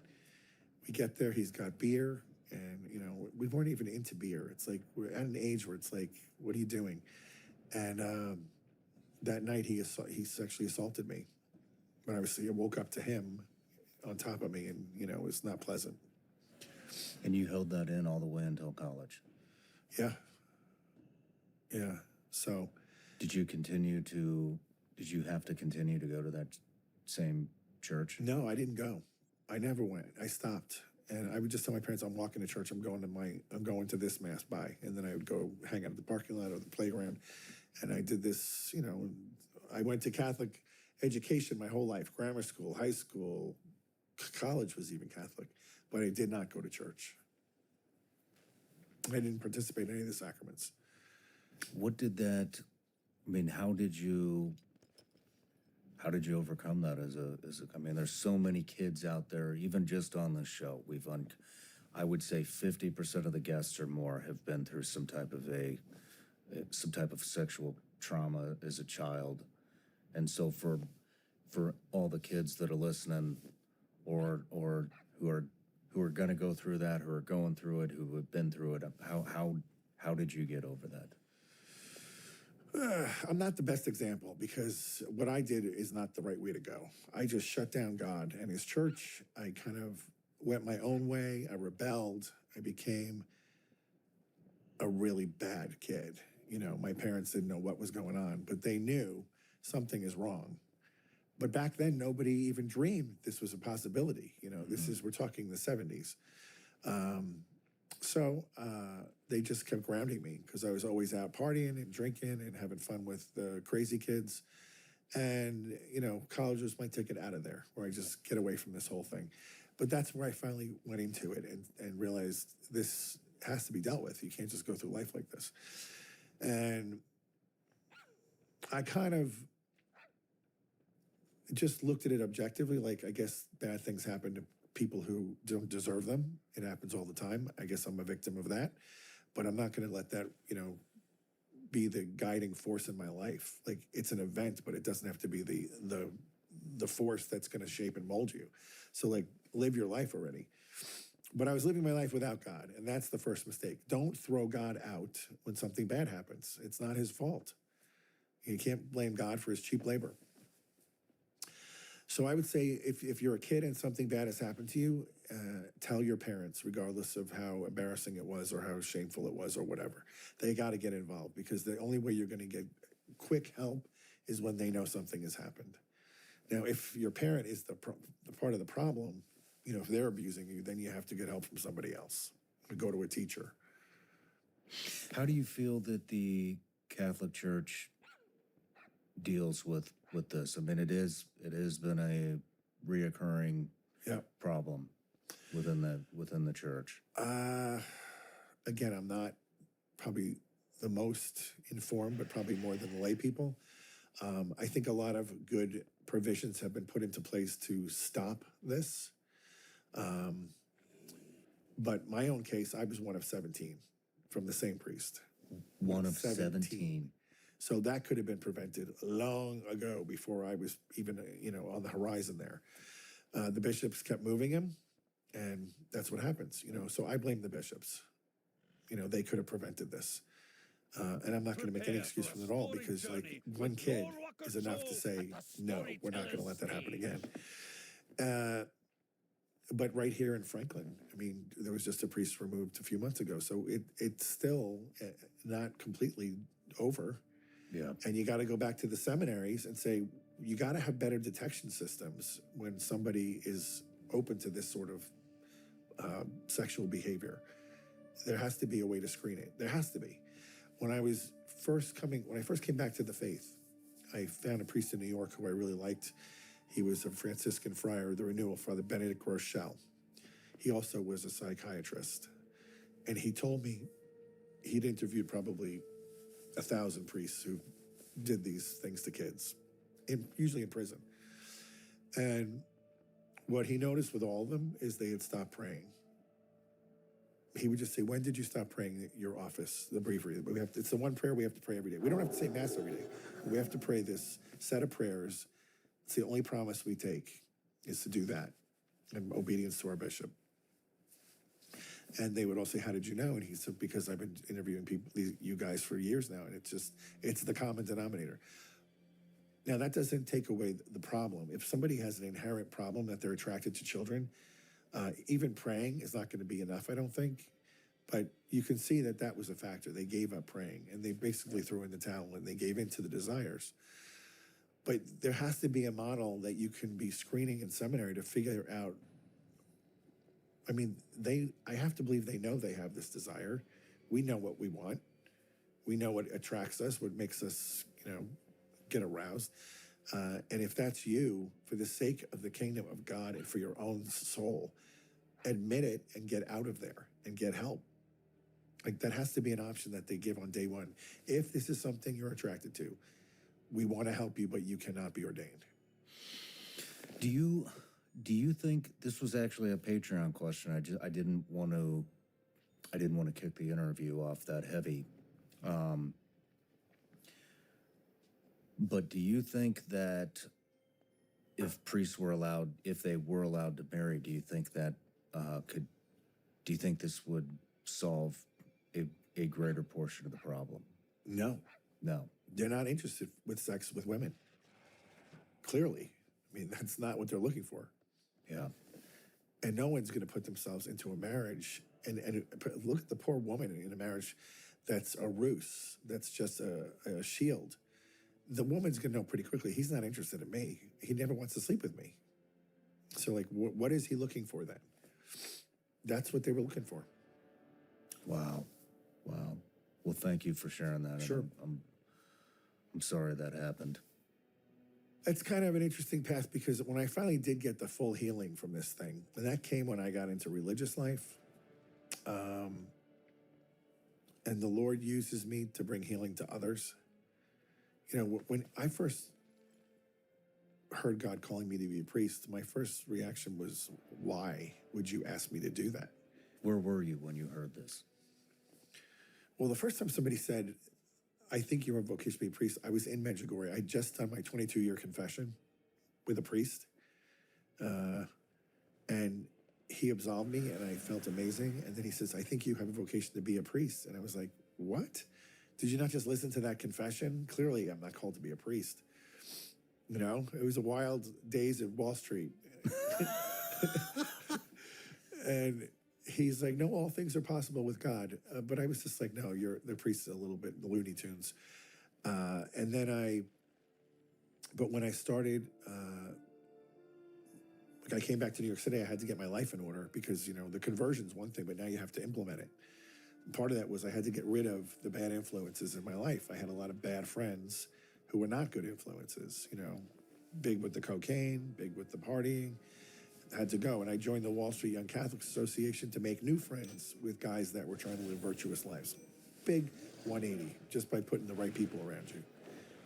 We get there, he's got beer. And, we weren't even into beer. It's like we're at an age where it's like, what are you doing? And that night he sexually assaulted me. But I woke up to him on top of me, and, it was not pleasant. And you held that in all the way until college? Yeah. So. Did you have to continue to go to that same church? No, I didn't go. I never went. I stopped. And I would just tell my parents, I'm walking to church, I'm going to this mass, bye. And then I would go hang out at the parking lot or the playground. And I did this, I went to Catholic education my whole life, grammar school, high school, college was even Catholic, but I did not go to church. I didn't participate in any of the sacraments. How did you overcome that there's so many kids out there, even just on this show. I would say 50% of the guests or more have been through some type of sexual trauma as a child. And so for all the kids that are listening or who are going to go through that, who are going through it, who have been through it, how did you get over that? I'm not the best example because what I did is not the right way to go. I just shut down God and his church. I kind of went my own way. I rebelled. I became a really bad kid. My parents didn't know what was going on, but they knew something is wrong. But back then, nobody even dreamed this was a possibility. We're talking the 70s. So they just kept grounding me because I was always out partying and drinking and having fun with the crazy kids. And, college was my ticket out of there, where I just get away from this whole thing. But that's where I finally went into it and realized this has to be dealt with. You can't just go through life like this. And I kind of just looked at it objectively, like, I guess bad things happen to people who don't deserve them. It happens all the time. I guess I'm a victim of that, but I'm not going to let that, be the guiding force in my life. Like, it's an event, but it doesn't have to be the force that's going to shape and mold you. So, like, live your life already. But I was living my life without God, and that's the first mistake. Don't throw God out when something bad happens. It's not his fault. You can't blame God for his cheap labor. So I would say if you're a kid and something bad has happened to you, tell your parents, regardless of how embarrassing it was or how shameful it was or whatever. They got to get involved, because the only way you're going to get quick help is when they know something has happened. Now, if your parent is the part of the problem, if they're abusing you, then you have to get help from somebody else. Go to a teacher. How do you feel that the Catholic Church deals with this? I mean, it has been a reoccurring problem within the church. Again, I'm not probably the most informed, but probably more than the lay people. I think a lot of good provisions have been put into place to stop this. But my own case, I was one of 17 from the same priest. One of 17. So that could have been prevented long ago, before I was even, on the horizon there. The bishops kept moving him, and that's what happens, So I blame the bishops. They could have prevented this. And I'm not going to make any excuse for them at all, because like one kid is enough to say, no, we're not going to let that happen again. But right here in Franklin, I mean, there was just a priest removed a few months ago. So it's still not completely over. Yeah. And you got to go back to the seminaries and say, you got to have better detection systems when somebody is open to this sort of sexual behavior. There has to be a way to screen it. There has to be. When I first came back to the faith, I found a priest in New York who I really liked. He was a Franciscan friar, the Renewal, Father Benedict Rochelle. He also was a psychiatrist. And he told me he'd interviewed probably 1,000 priests who did these things to kids, usually in prison. And what he noticed with all of them is they had stopped praying. He would just say, when did you stop praying at your office, the breviary? It's the one prayer we have to pray every day. We don't have to say Mass every day. We have to pray this set of prayers. It's the only promise we take, is to do that in obedience to our bishop. And they would all say, how did you know? And he said, because I've been interviewing you guys for years now, and it's the common denominator. Now, that doesn't take away the problem. If somebody has an inherent problem that they're attracted to children, even praying is not going to be enough, I don't think. But you can see that was a factor. They gave up praying, and they basically threw in the towel, and they gave in to the desires. But there has to be a model that you can be screening in seminary to figure out. I mean, I have to believe they know they have this desire. We know what we want. We know what attracts us, what makes us, get aroused. And if that's you, for the sake of the kingdom of God and for your own soul, admit it and get out of there and get help. Like, that has to be an option that they give on day one. If this is something you're attracted to, we want to help you, but you cannot be ordained. Do you think this was actually a Patreon question? I didn't want to kick the interview off that heavy. But do you think that if they were allowed to marry, do you think that do you think this would solve a greater portion of the problem? No. They're not interested with sex with women. Clearly. I mean, that's not what they're looking for. Yeah. And no one's going to put themselves into a marriage and look at the poor woman in a marriage that's a ruse, that's just a shield. The woman's going to know pretty quickly, he's not interested in me. He never wants to sleep with me. So, like, what is he looking for then? That's what they were looking for. Wow. Well, thank you for sharing that. Sure. I'm sorry that happened. It's kind of an interesting path, because when I finally did get the full healing from this thing, and that came when I got into religious life, and the Lord uses me to bring healing to others. When I first heard God calling me to be a priest, my first reaction was, why would you ask me to do that? Where were you when you heard this? Well, the first time somebody said, I think you're a vocation to be a priest, I was in Medjugorje. I just done my 22-year confession with a priest. And he absolved me and I felt amazing. And then he says, I think you have a vocation to be a priest. And I was like, what? Did you not just listen to that confession? Clearly, I'm not called to be a priest. You know, it was a wild days at Wall Street. And he's like, no, all things are possible with God. But I was just like, no, the priest is a little bit Looney Tunes. And then but when I started, like I came back to New York City, I had to get my life in order because, you know, the conversion's one thing, but now you have to implement it. Part of that was I had to get rid of the bad influences in my life. I had a lot of bad friends who were not good influences, you know, big with the cocaine, big with the partying. I had to go. And I joined the Wall Street Young Catholics Association to make new friends with guys that were trying to live virtuous lives. Big 180, just by putting the right people around you.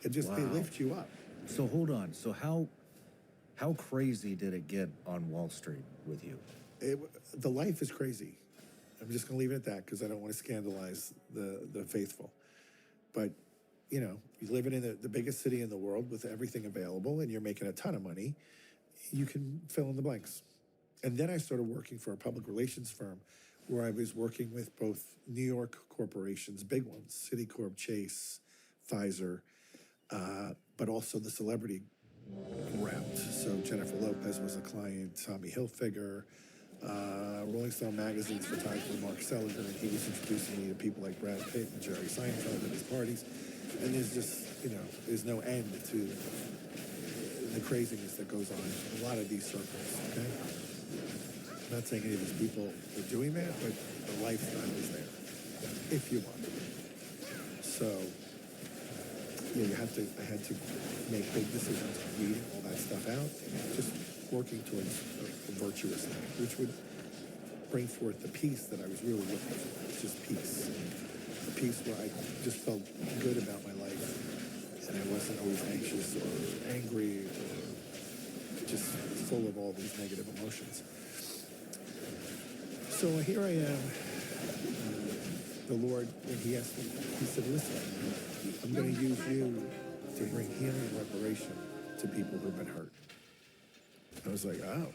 And just, they lift you up. So hold on. So how crazy did it get on Wall Street with you? The life is crazy. I'm just going to leave it at that because I don't want to scandalize the faithful. But, you know, you're living in the biggest city in the world with everything available and you're making a ton of money, you can fill in the blanks. And then I started working for a public relations firm where I was working with both New York corporations, big ones, Citicorp, Chase, Pfizer, but also the celebrity route. So Jennifer Lopez was a client, Tommy Hilfiger, Rolling Stone magazine's photographer Mark Seliger, and he was introducing me to people like Brad Pitt and Jerry Seinfeld at his parties. And there's just, you know, there's no end to the craziness that goes on in a lot of these circles, okay? I'm not saying any of these people are doing that, but the lifestyle is there, if you want. So, yeah, I had to make big decisions on weeding all that stuff out and just working towards a virtuous life, which would bring forth the peace that I was really looking for. It's just peace. A peace where I just felt good about my life and I wasn't always anxious or angry or just full of all these negative emotions. So here I am. The Lord, when he asked me, he said, listen, I'm going to use you to bring healing and reparation to people who've been hurt. I was like, oh,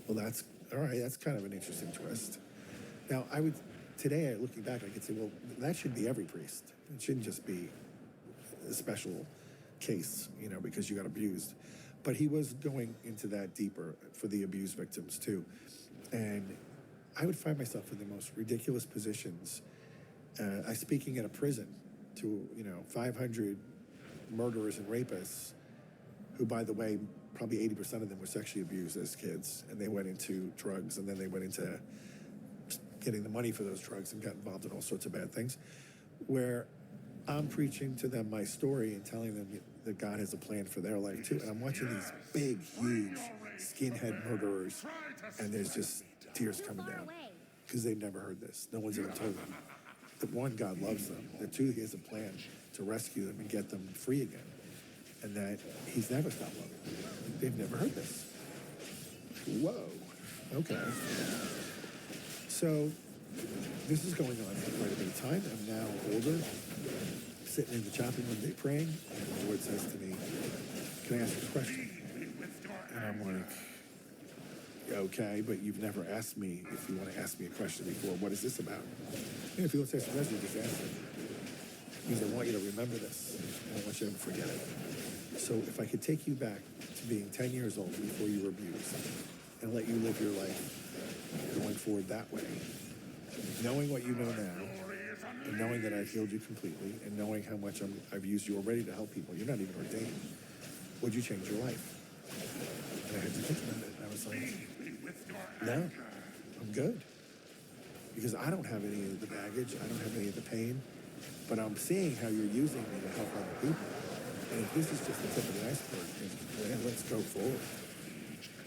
well, that's, all right, that's kind of an interesting twist. Now, today, looking back, I could say, well, that should be every priest. It shouldn't just be a special case, you know, because you got abused. But he was going into that deeper for the abuse victims, too. And I would find myself in the most ridiculous positions. I speaking at a prison to, 500 murderers and rapists who, by the way, probably 80% of them were sexually abused as kids, and they went into drugs, and then they went into getting the money for those drugs and got involved in all sorts of bad things, where I'm preaching to them my story and telling them that God has a plan for their life too. And I'm watching these big, huge skinhead murderers, and there's just tears coming down because they've never heard this. No one's ever told them that one, God loves them, that two, he has a plan to rescue them and get them free again, and that he's never stopped loving them. They've never heard this. Whoa, okay. So this is going on for quite a bit of time. I'm now older, sitting in the chopping one day praying, and the Lord says to me, can I ask you a question? And I'm like, okay, but you've never asked me if you want to ask me a question before. What is this about? And if you want to ask a question, just ask it. Because I want you to remember this. I don't want you to ever forget it. So if I could take you back to being 10 years old before you were abused and let you live your life going forward that way, knowing what you know now, and knowing that I've healed you completely, and knowing how much I've used you already to help people, you're not even ordained, would you change your life? And I had to think about it, and I was like, no, I'm good. Because I don't have any of the baggage, I don't have any of the pain, but I'm seeing how you're using me to help other people. And if this is just the tip of the iceberg, then let's go forward.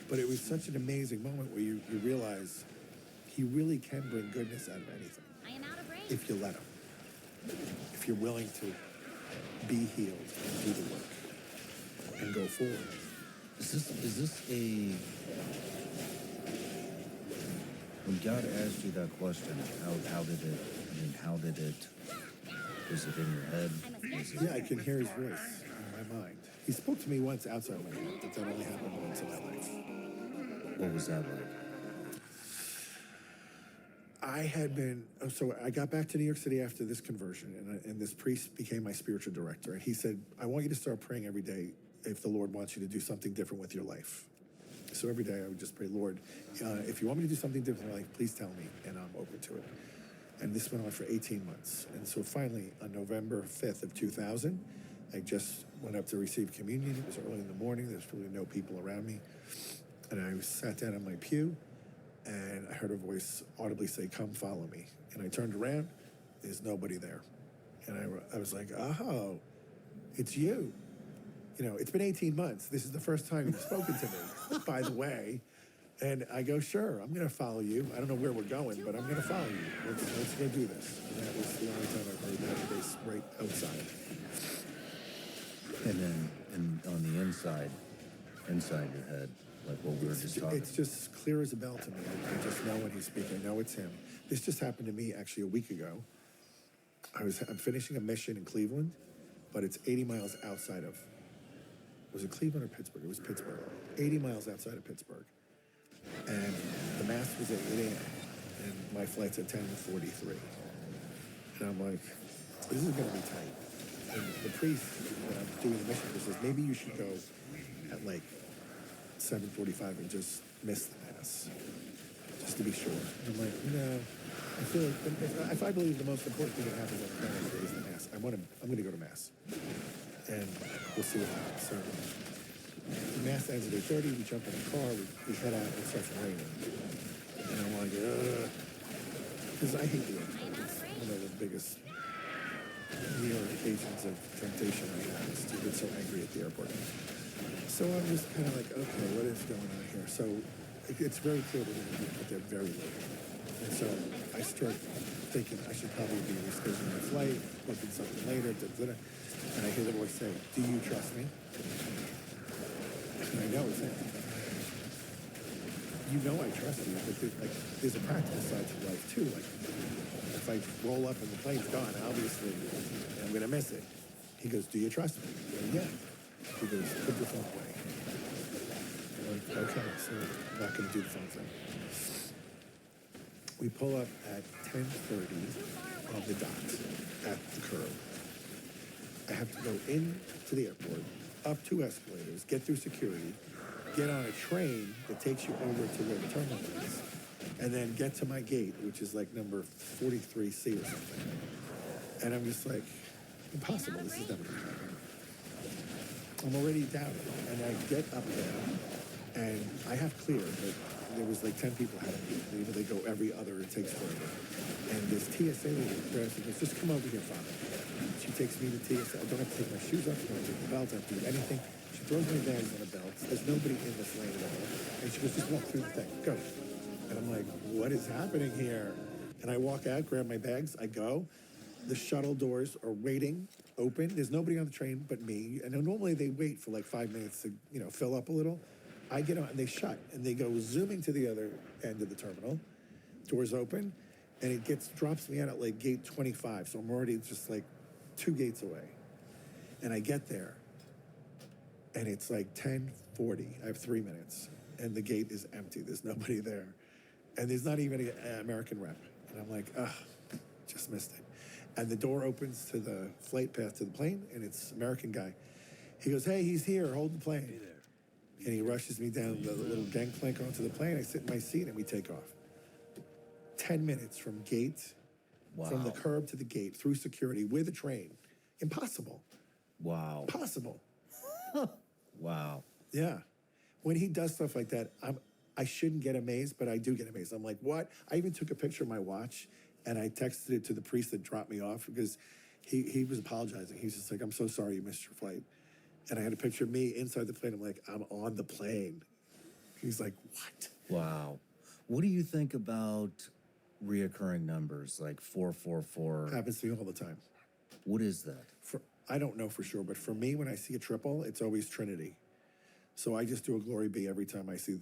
But it was such an amazing moment where you realize he really can bring goodness out of anything. I am out of range. If you let him. If you're willing to be healed and do the work and go forward. Is this when God asked you that question, how did it, was it in your head? Yeah, I can hear his voice in my mind. He spoke to me once outside my head, but that only happened once in my life. What was that like? I had been, so I got back to New York City after this conversion, and this priest became my spiritual director. And he said, I want you to start praying every day if the Lord wants you to do something different with your life. So every day I would just pray, Lord, if you want me to do something different in my life, please tell me, and I'm open to it. And this went on for 18 months. And so finally, on November 5th of 2000, I just went up to receive communion. It was early in the morning. There's really no people around me. And I sat down on my pew, and I heard a voice audibly say, come follow me. And I turned around, there's nobody there. And I was like, oh, it's you. You know, it's been 18 months. This is the first time you've spoken to me, by the way. And I go, sure, I'm going to follow you. I don't know where we're going, but I'm going to follow you. Let's go do this. And that was the only time I've heard that voice right outside. And then on the inside your head, like what we were just talking. It's just clear as a bell to me. I just know when he's speaking. I know it's him. This just happened to me actually a week ago. I'm finishing a mission in Cleveland, but it's 80 miles outside of. Was it Cleveland or Pittsburgh? It was Pittsburgh. 80 miles outside of Pittsburgh. And the mass was at 8 a.m. and my flight's at 10:43. And I'm like, this is going to be tight. And the priest that I'm doing the mission for says, maybe you should go at like 7:45 and just miss the mass, just to be sure. And I'm like, no. I feel like if I believe the most important thing that happens on the planet is the mass, I'm going to go to mass, and we'll see what happens. So the mass ends at 8:30. We jump in the car. We head out. It starts raining, and I'm like, because I hate the airport. It's one of the biggest near occasions of temptation I have is to get so angry at the airport. So I'm just kind of like, okay, what is going on here? So it's very clear we're going to get there very late. And so I start thinking I should probably be rescheduling my flight, booking something later, and I hear the voice say, do you trust me? And I know it's him. You know I trust you, but there's a practical side to life too. Like, if I roll up and the plane's gone, obviously I'm going to miss it. He goes, do you trust me? I go, yeah. He goes, put your phone away. I'm like, okay, so I'm not going to do the phone thing. We pull up at 10:30 on the docks at the curb. I have to go into the airport, up 2 escalators, get through security, get on a train that takes you over to where the terminal is, and then get to my gate, which is like number 43C or something. And I'm just like, impossible. This is never going to happen. I'm already down, and I get up there, and I have clear, but there was like 10 people ahead of me. They go every other, it takes forever. And this TSA lady grabs me and goes, just come over here, Father. She takes me to TSA. I don't have to take my shoes off, I don't have to take the belt, I don't have to do anything. She throws my bags on a belt. There's nobody in this lane at all. And she goes, just walk through the thing, go. And I'm like, what is happening here? And I walk out, grab my bags, I go. The shuttle doors are waiting, open. There's nobody on the train but me. And normally they wait for like 5 minutes to, fill up a little. I get on and they shut and they go zooming to the other end of the terminal. Doors open and it drops me out at like gate 25. So I'm already just like 2 gates away. And I get there and it's like 10:40. I have 3 minutes and the gate is empty. There's nobody there. And there's not even an American rep. And I'm like, just missed it. And the door opens to the flight path to the plane, and it's an American guy. He goes, hey, he's here, hold the plane. Hey there. And he rushes me down the little gangplank onto the plane. I sit in my seat, and we take off. 10 minutes from the curb to the gate, through security, with a train. Impossible. Wow. Impossible. Wow. Yeah. When he does stuff like that, I shouldn't get amazed, but I do get amazed. I'm like, what? I even took a picture of my watch, and I texted it to the priest that dropped me off because he was apologizing. He's just like, I'm so sorry you missed your flight. And I had a picture of me inside the plane. I'm like, I'm on the plane. He's like, what? Wow. What do you think about reoccurring numbers like 444? Happens to me all the time. What is that? I don't know for sure, but for me, when I see a triple, it's always Trinity. So I just do a glory be every time I see the